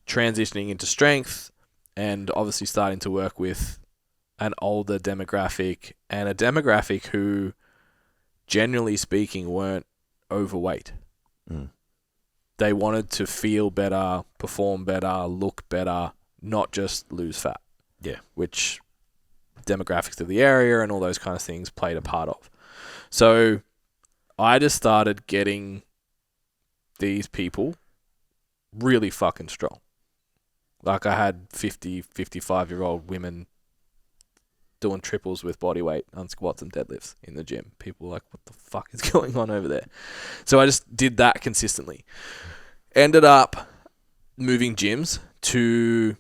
S1: transitioning into strength, and obviously starting to work with an older demographic, and a demographic who, generally speaking, weren't overweight. They wanted to feel better, perform better, look better, not just lose fat. Yeah. Which demographics of the area and all those kind of things played a part of. So I just started getting these people really fucking strong. Like I had 50, 55-year-old women doing triples with body weight on squats and deadlifts in the gym. People were like, what the fuck is going on over there? So I just did that consistently. Ended up moving gyms to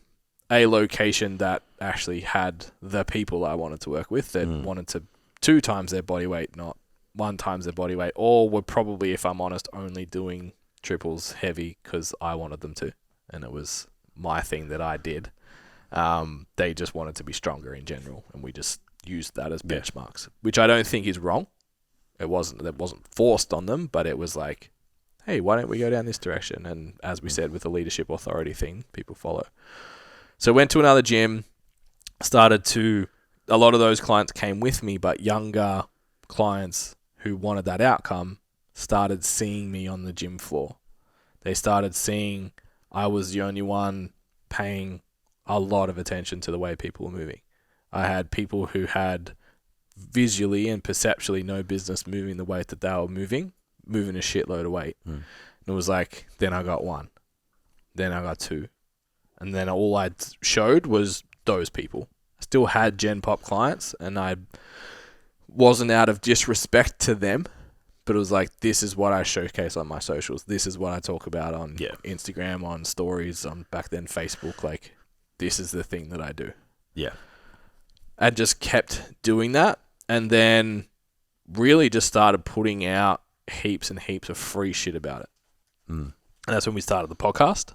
S1: a location that actually had the people I wanted to work with that wanted to 2 times their body weight, not 1 times their body weight, or were probably, if I'm honest, only doing triples heavy because I wanted them to, and it was my thing that I did. They just wanted to be stronger in general, and we just used that as benchmarks, which I don't think is wrong. That wasn't forced on them, but it was like, hey, why don't we go down this direction? And as we said, with the leadership authority thing, people follow. So went to another gym, a lot of those clients came with me, but younger clients who wanted that outcome started seeing me on the gym floor. They started seeing I was the only one paying a lot of attention to the way people were moving. I had people who had visually and perceptually no business moving the weight that they were moving a shitload of weight. And it was like, then I got 1, then I got 2, and then all I showed was those people. I still had Gen Pop clients, and I wasn't out of disrespect to them, but it was like, this is what I showcase on my socials. This is what I talk about on Instagram, on stories, on back then Facebook. Like, this is the thing that I do.
S2: Yeah.
S1: And just kept doing that, and then really just started putting out heaps and heaps of free shit about it. And that's when we started the podcast.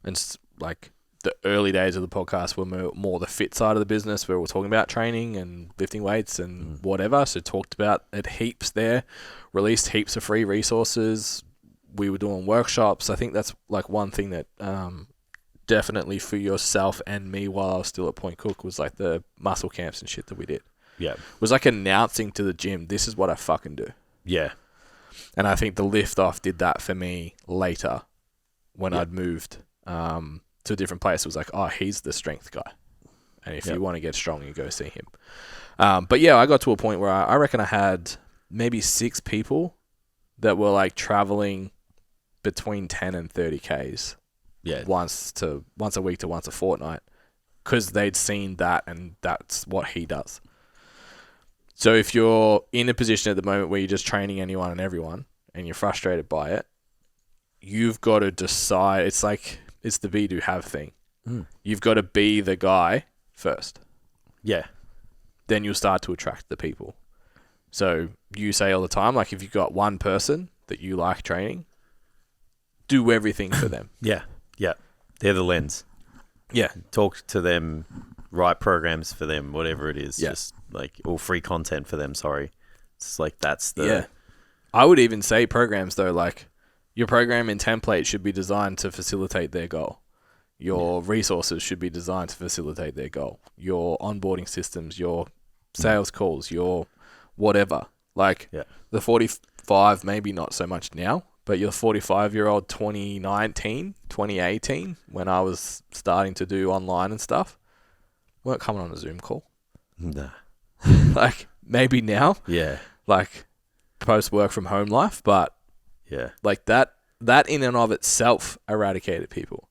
S1: And like the early days of the podcast were more the fit side of the business, where we're talking about training and lifting weights and whatever. So talked about it heaps there, released heaps of free resources. We were doing workshops. I think that's like one thing that definitely for yourself and me while I was still at Point Cook was like the muscle camps and shit that we did. Yeah. It was like announcing to the gym, this is what I fucking do. Yeah. And I think the lift off did that for me later when I'd moved to a different place. It was like, oh, he's the strength guy. And if you want to get strong, you go see him. But yeah, I got to a point where I reckon I had maybe 6 people that were like traveling between 10 and 30 Ks. Yeah. Once a week to once a fortnight, because they'd seen that, and that's what he does. So if you're in a position at the moment where you're just training anyone and everyone and you're frustrated by it, you've got to decide. It's like, it's the be do have thing. You've got to be the guy first. Yeah. Then you'll start to attract the people. So you say all the time, like, if you've got one person that you like training, do everything for them. Yeah. They're the lens. Yeah. Talk to them, write programs for them, whatever it is. Yeah. Just like, all free content for them, sorry. It's like, that's the... Yeah. I would even say programs though, like, your programming template should be designed to facilitate their goal. Your resources should be designed to facilitate their goal. Your onboarding systems, your sales calls, your whatever. Like, the 45, maybe not so much now, but your 45-year-old 2018, when I was starting to do online and stuff, weren't coming on a Zoom call. Nah. Like, maybe now. Yeah. Like, post-work from home life, but yeah, like that in and of itself eradicated people.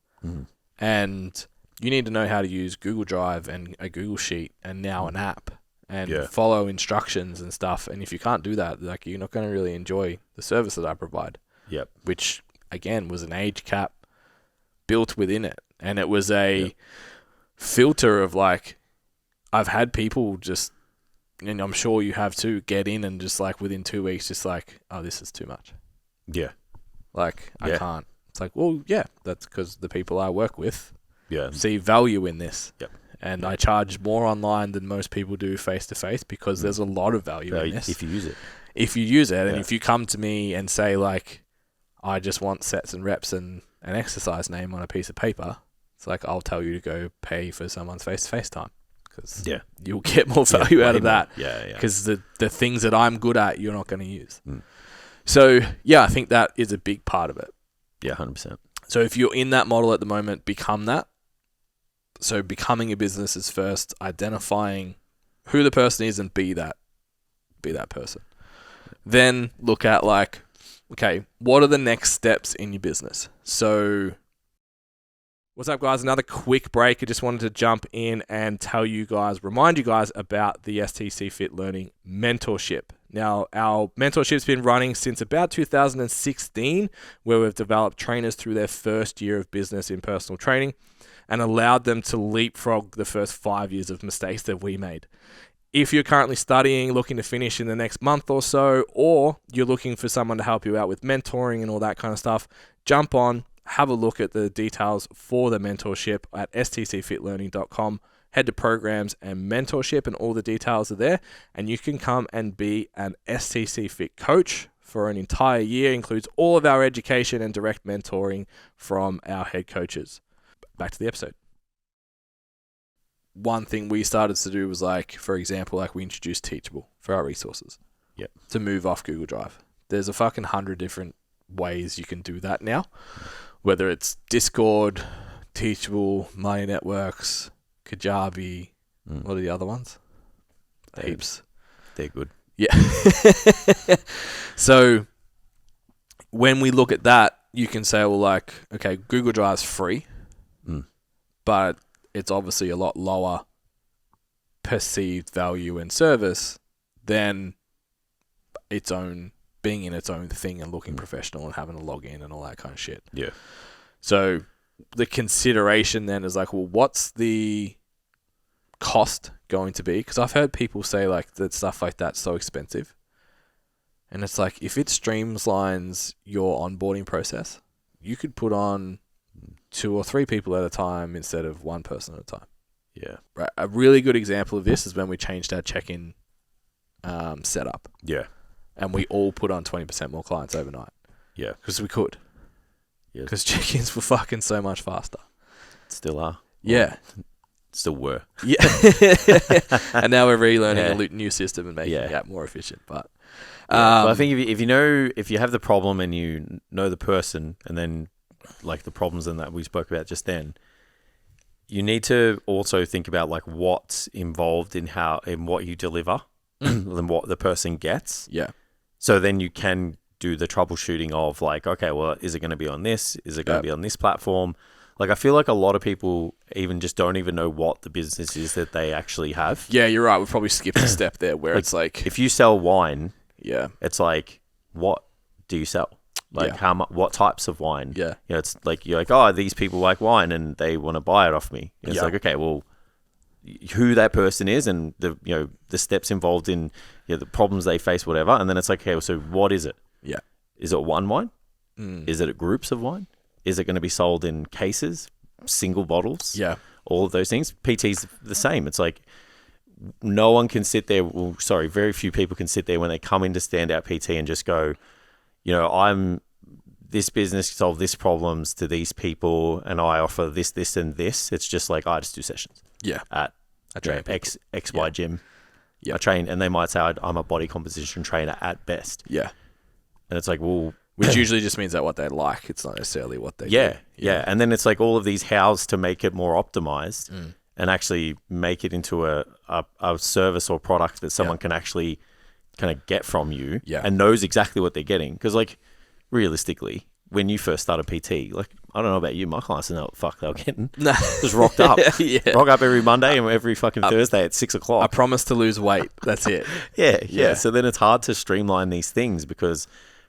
S1: And you need to know how to use Google Drive and a Google Sheet and now an app and follow instructions and stuff. And if you can't do that, like, you're not going to really enjoy the service that I provide. Yep. Which, again, was an age cap built within it. And it was a filter of, like, I've had people just, and I'm sure you have too, get in and just, like, within 2 weeks, just like, oh, this is too much. Yeah. Like, I can't. It's like, well, yeah, that's because the people I work with see value in this. Yep. And I charge more online than most people do face-to-face because there's a lot of value in this. If you use it. If you use it. And if you come to me and say, like, I just want sets and reps and an exercise name on a piece of paper, it's like, I'll tell you to go pay for someone's face-to-face time because you'll get more value out of that. Because the things that I'm good at, you're not going to use. So, yeah, I think that is a big part of it. Yeah, 100%. So if you're in that model at the moment, become that. So becoming a business is first identifying who the person is and be that person. Then look at, like, okay, what are the next steps in your business? So what's up, guys? Another quick break. I just wanted to jump in and remind you guys about the STCfit Learning Mentorship. Now, our mentorship's been running since about 2016, where we've developed trainers through their first year of business in personal training. and allowed them to leapfrog the first 5 years of mistakes that we made. If you're currently studying, looking to finish in the next month or so, or you're looking for someone to help you out with mentoring and all that kind of stuff, jump on, have a look at the details for the mentorship at STCfitLearning.com. Head to programs and mentorship, and all the details are there. And you can come and be an STC Fit coach for an entire year. Includes all of our education and direct mentoring from our head coaches. Back to the episode. One thing we started to do was for example, we introduced Teachable for our resources.
S2: Yep.
S1: To move off Google Drive. There's a fucking 100 different ways you can do that now. Whether it's Discord, Teachable, Money Networks, Kajabi, what are the other ones? Heaps.
S2: They're good.
S1: Yeah. So when we look at that, you can say, okay, Google Drive's free, but it's obviously a lot lower perceived value and service than being in its own thing and looking professional and having to log in and all that kind of shit.
S2: Yeah.
S1: So the consideration then is what's the cost going to be? Because I've heard people say that stuff like that's so expensive. And it's if it streamlines your onboarding process, you could put on 2 or 3 people at a time instead of one person at a time.
S2: Yeah.
S1: Right. A really good example of this is when we changed our check-in setup.
S2: Yeah.
S1: And we all put on 20% more clients overnight.
S2: Yeah.
S1: Because we could.
S2: Yeah.
S1: Because check-ins were fucking so much faster.
S2: Still are.
S1: Yeah.
S2: Still were.
S1: Yeah. And now we're relearning a new system and making it more efficient. But
S2: I think if you have the problem and you know the person, and then the problems and that we spoke about just then, you need to also think about what's involved in what you deliver and what the person gets.
S1: Yeah.
S2: So then you can do the troubleshooting of okay, well, is it going to be on this? Is it going to be on this platform? I feel like a lot of people even just don't even know what the business is that they actually have.
S1: Yeah, you're right. We've probably skipped a step there where it's
S2: if you sell wine, it's what do you sell? What types of wine?
S1: Yeah.
S2: It's you're these people like wine and they want to buy it off me. And it's okay, well, who that person is and the steps involved in the problems they face, whatever. And then it's okay, so what is it?
S1: Yeah.
S2: Is it one wine? Is it groups of wine? Is it going to be sold in cases, single bottles?
S1: Yeah.
S2: All of those things. PT's the same. It's no one can sit there. Well, sorry, very few people can sit there when they come into Standout PT and just go, I'm this business solve this problems to these people and I offer this, this, and this. It's just I just do sessions.
S1: Yeah.
S2: At XY gym. Yeah. I train, and they might say I'm a body composition trainer at best.
S1: Yeah.
S2: And it's well,
S1: which usually just means that what they like. It's not necessarily what they do.
S2: Yeah. And then it's all of these hows to make it more optimized and actually make it into a service or product that someone can actually kind of get from you and knows exactly what they're getting. Because realistically, when you first started PT, I don't know about you, my clients didn't know what the fuck they were getting. No. Just rocked up. Rock up every Monday and every fucking Thursday at 6 o'clock. I
S1: promise to lose weight. That's it.
S2: Yeah. So then it's hard to streamline these things because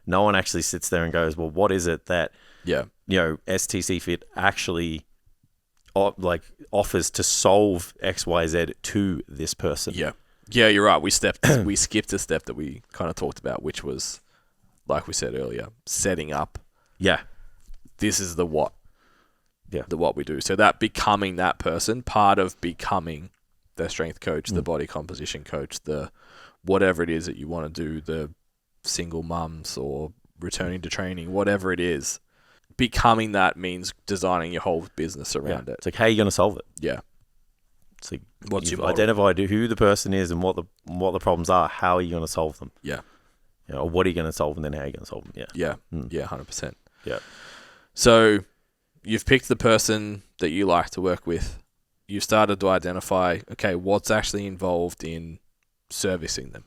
S2: no one actually sits there and goes, well, what is it that STC Fit actually offers to solve XYZ to this person?
S1: Yeah, you're right. We skipped a step that we kind of talked about, which was, like we said earlier, setting up.
S2: Yeah,
S1: this is the what.
S2: Yeah,
S1: the what we do. So that becoming that person, part of becoming the strength coach, the body composition coach, the whatever it is that you want to do, the single mums or returning to training, whatever it is, becoming that means designing your whole business around it.
S2: It's how are you going to solve it?
S1: Yeah.
S2: It's
S1: what's
S2: you've
S1: your
S2: identified who the person is and what the problems are. How are you going to solve them?
S1: Yeah.
S2: Or what are you going to solve and then how are you going to solve them?
S1: Yeah. Yeah, 100%.
S2: Yeah.
S1: So you've picked the person that you like to work with. You've started to identify, okay, what's actually involved in servicing them.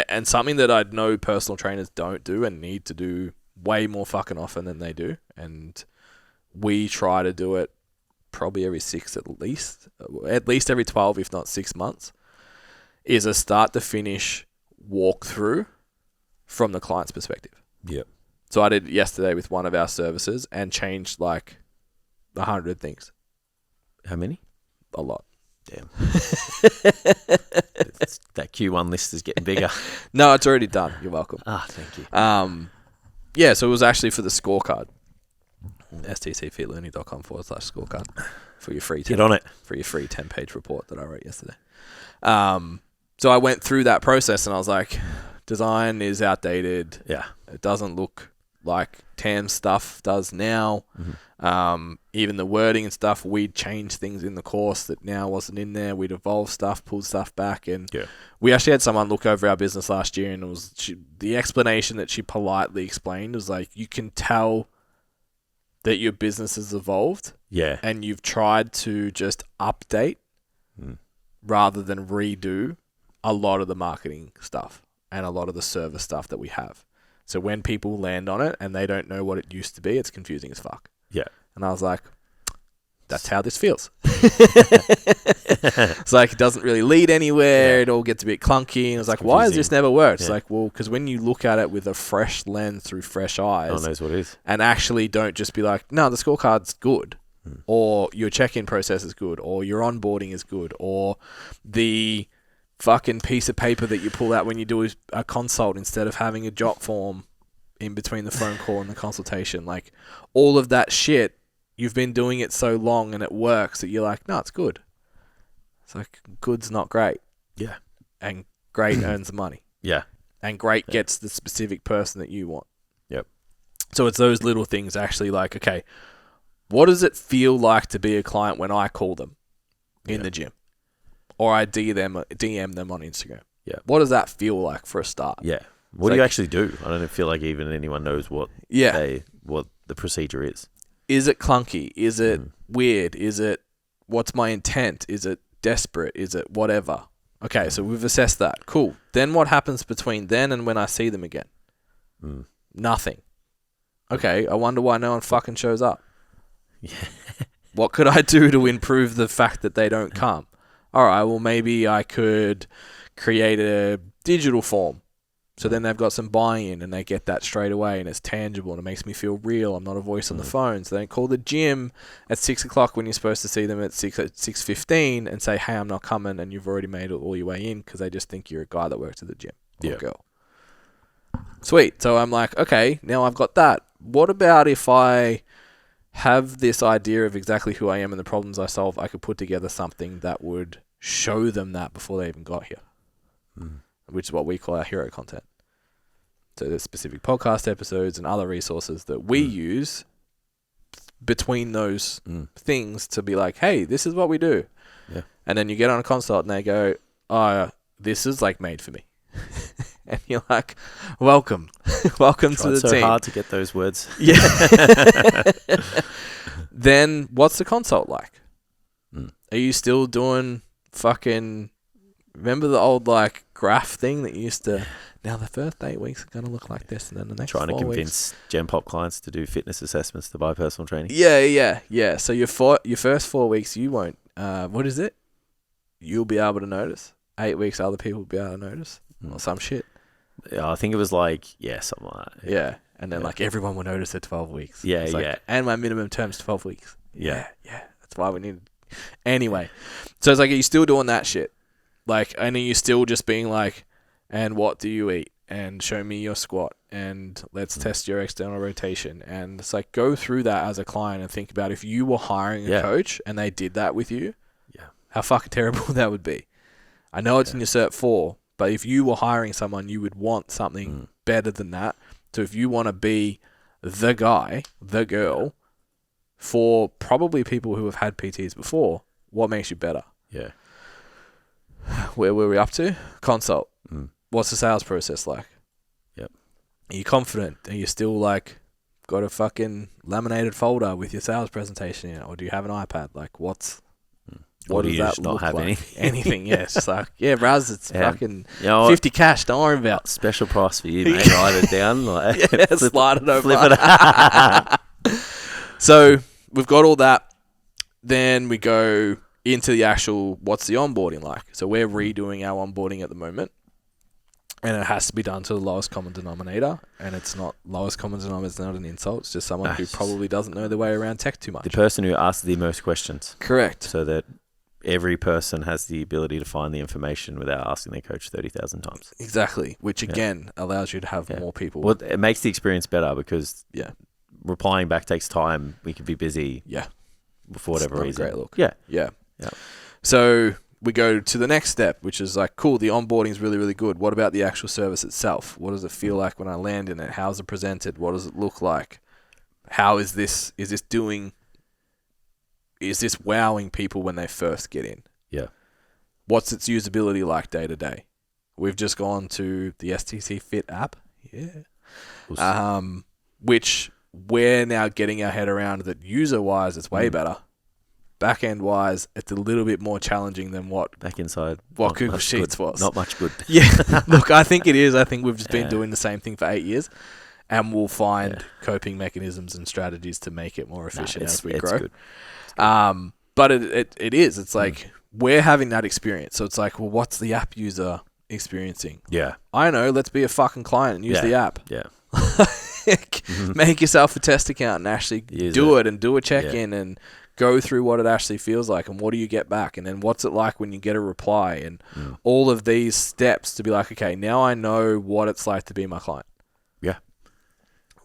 S1: And something that I know personal trainers don't do and need to do way more fucking often than they do. And we try to do it probably every 6 at least every 12, if not 6 months, is a start to finish walkthrough from the client's perspective.
S2: Yeah.
S1: So I did yesterday with one of our services and changed 100 things.
S2: How many?
S1: A lot.
S2: Damn. That Q1 list is getting bigger.
S1: No, it's already done. You're welcome.
S2: Thank you.
S1: Yeah, so it was actually for the scorecard. STCfitlearning.com/scorecard for your free
S2: Get on it.
S1: For your free 10-page report that I wrote yesterday. So I went through that process and I was like, design is outdated.
S2: Yeah.
S1: It doesn't look like TAM stuff does now. Even the wording and stuff, we'd changed things in the course that now wasn't in there. We'd evolved stuff, pulled stuff back. And we actually had someone look over our business last year, and it was the explanation that she politely explained was like, you can tell that your business has evolved.
S2: Yeah.
S1: And you've tried to just update rather than redo a lot of the marketing stuff and a lot of the service stuff that we have. So when people land on it and they don't know what it used to be, it's confusing as fuck.
S2: Yeah.
S1: And I was like, that's how this feels. It's like, it doesn't really lead anywhere. It all gets a bit clunky. And I was like, why has this never worked? It's like, well, because when you look at it with a fresh lens through fresh eyes.
S2: No one knows what it is.
S1: And actually don't just be like, no, the scorecard's good. Or your check-in process is good. Or your onboarding is good. Or the fucking piece of paper that you pull out when you do a consult instead of having a jot form in between the phone call and the consultation. Like, all of that shit, you've been doing it so long and it works that you're like, no, it's good. It's like, good's not great.
S2: Yeah.
S1: And great earns the money.
S2: Yeah.
S1: And great gets the specific person that you want.
S2: Yep.
S1: So it's those little things actually like, okay, what does it feel like to be a client when I call them in the gym? Or I DM them on Instagram.
S2: Yeah.
S1: What does that feel like for a start?
S2: Yeah. What do you actually do? I don't feel like even anyone knows what what the procedure is.
S1: Is it clunky? Is it weird? Is it, what's my intent? Is it desperate? Is it whatever? Okay, so we've assessed that. Cool. Then what happens between then and when I see them again? Nothing. Okay, I wonder why no one fucking shows up. What could I do to improve the fact that they don't come? All right, well, maybe I could create a digital form. So then they've got some buy-in and they get that straight away and it's tangible and it makes me feel real. I'm not a voice on the phone. So they don't call the gym at 6 o'clock when you're supposed to see them at 6:15 and say, hey, I'm not coming, and you've already made it all your way in because they just think you're a guy that works at the gym or girl. Sweet. So I'm like, okay, now I've got that. What about if I have this idea of exactly who I am and the problems I solve? I could put together something that would show them that before they even got here. Which is what we call our hero content. So there's specific podcast episodes and other resources that we use between those things to be like, hey, this is what we do. Yeah. And then you get on a consult and they go, oh, this is like made for me. And you're like, welcome. Welcome to the team.
S2: It's so hard to get those words.
S1: Yeah. Then what's the consult like? Are you still doing fucking... Remember the old like graph thing that used to... Now the first 8 weeks are going to look like this, and then the next 4 weeks...
S2: Trying to convince Gen Pop clients to do fitness assessments to buy personal training.
S1: Yeah. So your first 4 weeks, you won't... what is it? You'll be able to notice. 8 weeks, other people will be able to notice. Or some shit.
S2: Yeah, I think it was like... Yeah, something like that.
S1: Yeah. And then like everyone will notice at 12 weeks.
S2: Yeah,
S1: like, and my minimum term's 12 weeks.
S2: Yeah.
S1: That's why we need... Anyway. So it's like, are you still doing that shit? Like, and are you still just being like, and what do you eat? And show me your squat. And let's test your external rotation. And it's like, go through that as a client and think about if you were hiring a coach and they did that with you, how fucking terrible that would be. I know it's in your Cert 4, but if you were hiring someone, you would want something better than that. So if you want to be the guy, the girl, for probably people who have had PTs before, what makes you better?
S2: Yeah.
S1: Where were we up to? Consult. What's the sales process like?
S2: Yep.
S1: Are you confident? Are you still like got a fucking laminated folder with your sales presentation in it? Or do you have an iPad? Like what does that look like? Anything, yeah. It's just like, Raz, it's fucking 50 cash, don't worry about.
S2: Special price for you, mate. Write it down. Like,
S1: slide it over.
S2: Flip it.
S1: So we've got all that. Then we go into the actual, what's the onboarding like? So we're redoing our onboarding at the moment. And it has to be done to the lowest common denominator. And it's not lowest common denominator. It's not an insult. It's just someone who probably doesn't know their way around tech too much.
S2: The person who asks the most questions.
S1: Correct.
S2: So that every person has the ability to find the information without asking their coach 30,000 times.
S1: Exactly. Which, again, allows you to have more people.
S2: Well, it makes the experience better because replying back takes time. We could be busy for whatever reason.
S1: Great look.
S2: Yeah.
S1: So we go to the next step, which is like, cool, the onboarding is really, really good. What about the actual service itself? What does it feel like when I land in it? How is it presented? What does it look like? How is this wowing people when they first get in?
S2: Yeah.
S1: What's its usability like day to day? We've just gone to the STCfit app. Yeah. Which we're now getting our head around that user-wise, it's way better. Back-end wise, it's a little bit more challenging than what Google Sheets was.
S2: Not much good.
S1: Yeah. Look, I think it is. I think we've just been doing the same thing for 8 years, and we'll find coping mechanisms and strategies to make it more efficient as we grow. Good. But it is. It's like we're having that experience. So it's like, well, what's the app user experiencing?
S2: Yeah.
S1: I know. Let's be a fucking client and use the app.
S2: Yeah.
S1: Make yourself a test account and actually do it and do a check-in and go through what it actually feels like and what do you get back, and then what's it like when you get a reply, and all of these steps to be like, okay, now I know what it's like to be my client.
S2: Yeah.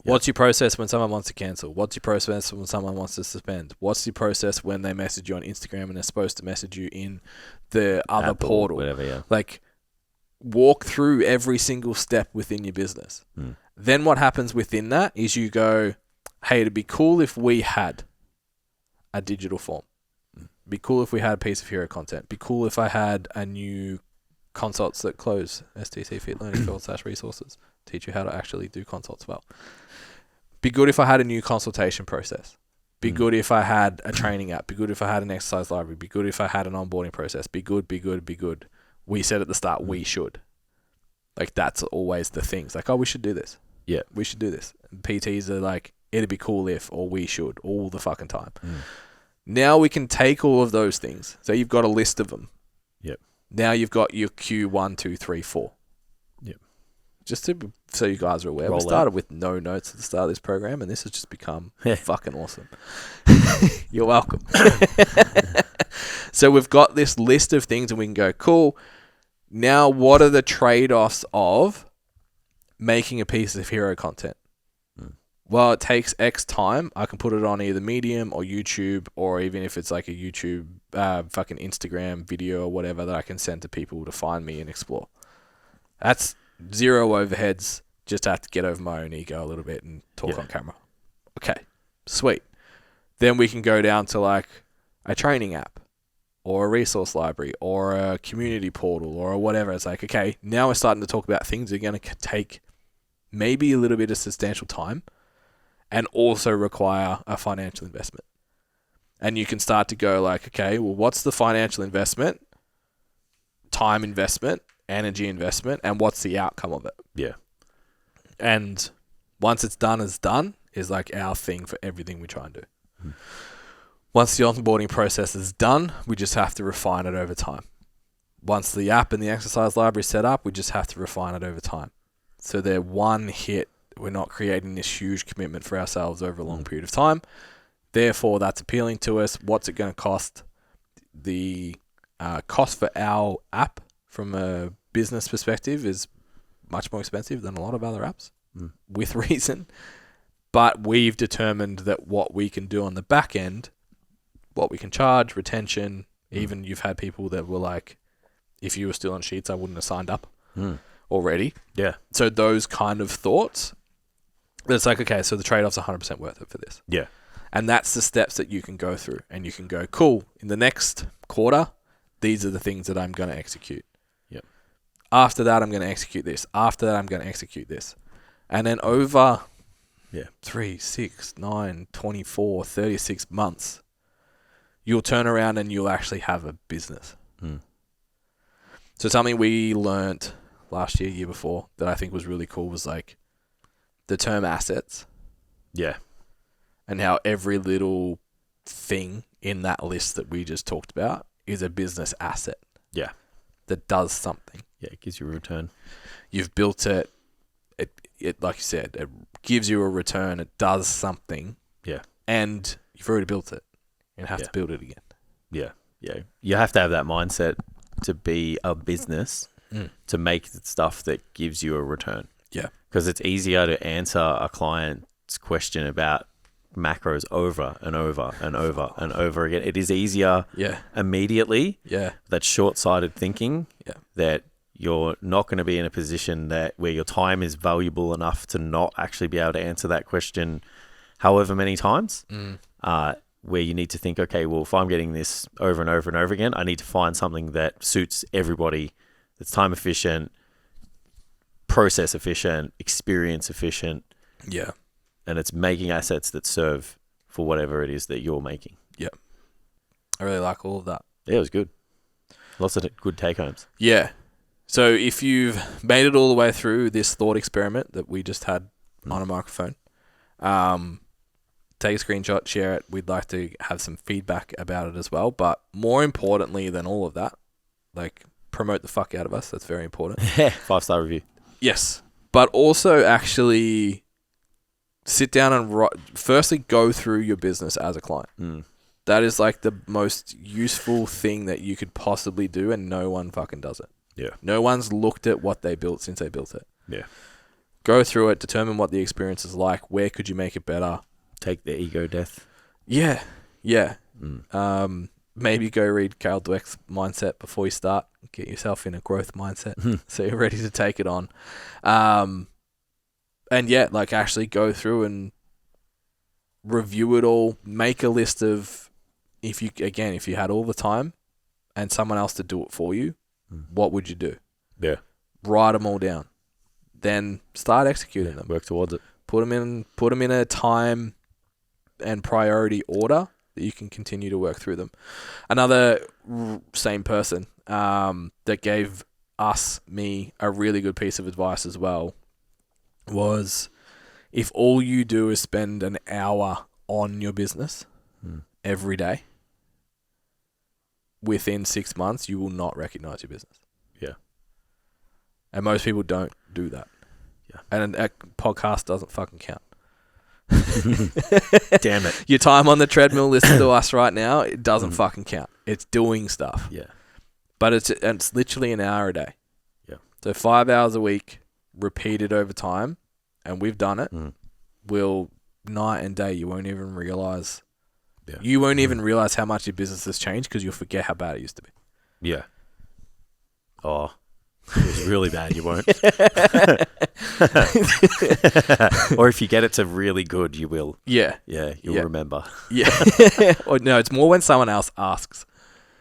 S1: What's your process when someone wants to cancel? What's your process when someone wants to suspend? What's your process when they message you on Instagram and they're supposed to message you in the other portal?
S2: Whatever,
S1: Like, walk through every single step within your business. Then what happens within that is you go, hey, it'd be cool if we had a digital form. Be cool if we had a piece of hero content. Be cool if I had a new consults that close, STCfit Learning /resources. Teach you how to actually do consults well. Be good if I had a new consultation process. Be good if I had a training app. Be good if I had an exercise library. Be good if I had an onboarding process. Be good, be good, be good. We said at the start, we should. Like, that's always the things. Like, oh, we should do this.
S2: Yeah.
S1: We should do this. And PTs are like, it'd be cool if, or we should, all the fucking time. Now we can take all of those things. So you've got a list of them.
S2: Yep.
S1: Now you've got your Q1, 2, 3, 4.
S2: Yep.
S1: Just so you guys are aware, we started with no notes at the start of this program, and this has just become fucking awesome. You're welcome. So we've got this list of things, and we can go, cool. Now, what are the trade-offs of making a piece of hero content? Well, it takes X time. I can put it on either Medium or YouTube, or even if it's like a YouTube, fucking Instagram video or whatever that I can send to people to find me and explore. That's zero overheads. Just have to get over my own ego a little bit and talk on camera. Okay, sweet. Then we can go down to like a training app or a resource library or a community portal or whatever. It's like, okay, now we're starting to talk about things that are going to take maybe a little bit of substantial time and also require a financial investment. And you can start to go like, okay, well, what's the financial investment, time investment, energy investment, and what's the outcome of it?
S2: Yeah.
S1: And once it's done is like our thing for everything we try and do. Once the onboarding process is done, we just have to refine it over time. Once the app and the exercise library is set up, we just have to refine it over time. So they're one hit. We're not creating this huge commitment for ourselves over a long period of time. Therefore, that's appealing to us. What's it going to cost? The cost for our app from a business perspective is much more expensive than a lot of other apps, with reason. But we've determined that what we can do on the back end, what we can charge, retention, even you've had people that were like, if you were still on Sheets, I wouldn't have signed up already.
S2: Yeah.
S1: So those kind of thoughts, it's like, okay, so the trade-off's 100% worth it for this.
S2: Yeah.
S1: And that's the steps that you can go through. And you can go, cool, in the next quarter, these are the things that I'm going to execute.
S2: Yep.
S1: After that, I'm going to execute this. After that, I'm going to execute this. And then over 3, 6, 9, 24, 36 months, you'll turn around and you'll actually have a business. So something we learnt last year before, that I think was really cool was like the term assets.
S2: Yeah.
S1: And how every little thing in that list that we just talked about is a business asset.
S2: Yeah.
S1: that does something.
S2: Yeah, it gives you a return.
S1: You've built it. It like you said, it gives you a return. It does something.
S2: Yeah.
S1: And you've already built it. You have to build it again.
S2: Yeah. Yeah. You have to have that mindset to be a business to make stuff that gives you a return.
S1: Yeah.
S2: Because it's easier to answer a client's question about macros over and over and over and over again. It is easier immediately.
S1: Yeah.
S2: That short-sighted thinking that you're not going to be in a position that where your time is valuable enough to not actually be able to answer that question however many times, where you need to think, okay, well, if I'm getting this over and over and over again, I need to find something that suits everybody, that's time efficient, process efficient, experience efficient.
S1: Yeah.
S2: And it's making assets that serve for whatever it is that you're making.
S1: Yeah. I really like all of that.
S2: Yeah, it was good. Lots of good take-homes.
S1: Yeah. So if you've made it all the way through this thought experiment that we just had on a microphone, take a screenshot, share it. We'd like to have some feedback about it as well. But more importantly than all of that, like, promote the fuck out of us. That's very important.
S2: 5-star review.
S1: Yes. But also actually sit down and firstly go through your business as a client. That is like the most useful thing that you could possibly do, and no one fucking does it.
S2: Yeah.
S1: No one's looked at what they built since they built it.
S2: Yeah.
S1: Go through it, determine what the experience is like, where could you make it better.
S2: Take the ego death.
S1: Yeah. Yeah. Maybe go read Carol Dweck's mindset before you start. Get yourself in a growth mindset so you're ready to take it on. And yeah, like actually go through and review it all. Make a list of, if you had all the time and someone else to do it for you, what would you do?
S2: Yeah.
S1: Write them all down. Then start executing them.
S2: Work towards it.
S1: Put them in a time and priority order that you can continue to work through them. Another same person that gave me a really good piece of advice as well was, if all you do is spend an hour on your business every day, within 6 months, you will not recognize your business.
S2: Yeah.
S1: And most people don't do that.
S2: Yeah.
S1: And a podcast doesn't fucking count.
S2: Damn it.
S1: Your time on the treadmill listening to us right now, it doesn't fucking count. It's doing stuff.
S2: Yeah.
S1: But it's literally an hour a day.
S2: Yeah.
S1: So 5 hours a week, repeated over time, and we've done it. Will night and day, you won't even realize. Yeah. You won't even realize how much your business has changed because you'll forget how bad it used to be.
S2: Yeah. Oh, it was really bad. You won't. Or if you get it to really good, you will.
S1: Yeah.
S2: Yeah. You'll remember.
S1: Yeah. Or no, it's more when someone else asks.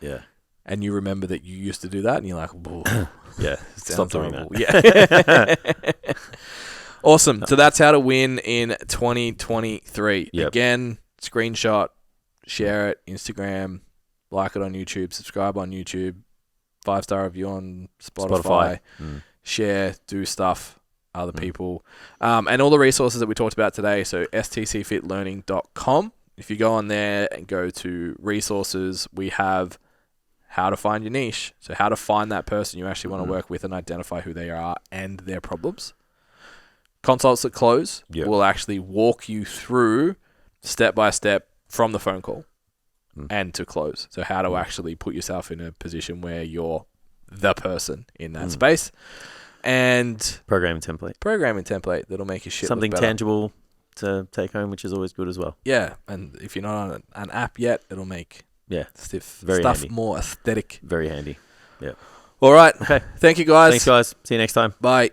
S2: Yeah.
S1: And you remember that you used to do that, and you're like, whoa.
S2: Yeah. Stop doing that.
S1: Yeah. Awesome. So that's how to win in 2023.
S2: Yep.
S1: Again, screenshot, share it, Instagram, like it on YouTube, subscribe on YouTube, 5-star review on Spotify. Share, do stuff, other people. And all the resources that we talked about today. So STCfitLearning.com. If you go on there and go to resources, we have how to find your niche. So how to find that person you actually want to work with and identify who they are and their problems. Consults that close will actually walk you through step by step from the phone call and to close. So how to actually put yourself in a position where you're the person in that space. And
S2: programming template
S1: that'll make your shit
S2: something
S1: look better.
S2: tangible to take home, which is always good as well.
S1: Yeah, and if you're not on an app yet, it'll make stuff
S2: handy.
S1: more aesthetic.
S2: Very handy. Yeah.
S1: All right.
S2: Okay.
S1: Thank you, guys.
S2: Thanks, guys. See you next time.
S1: Bye.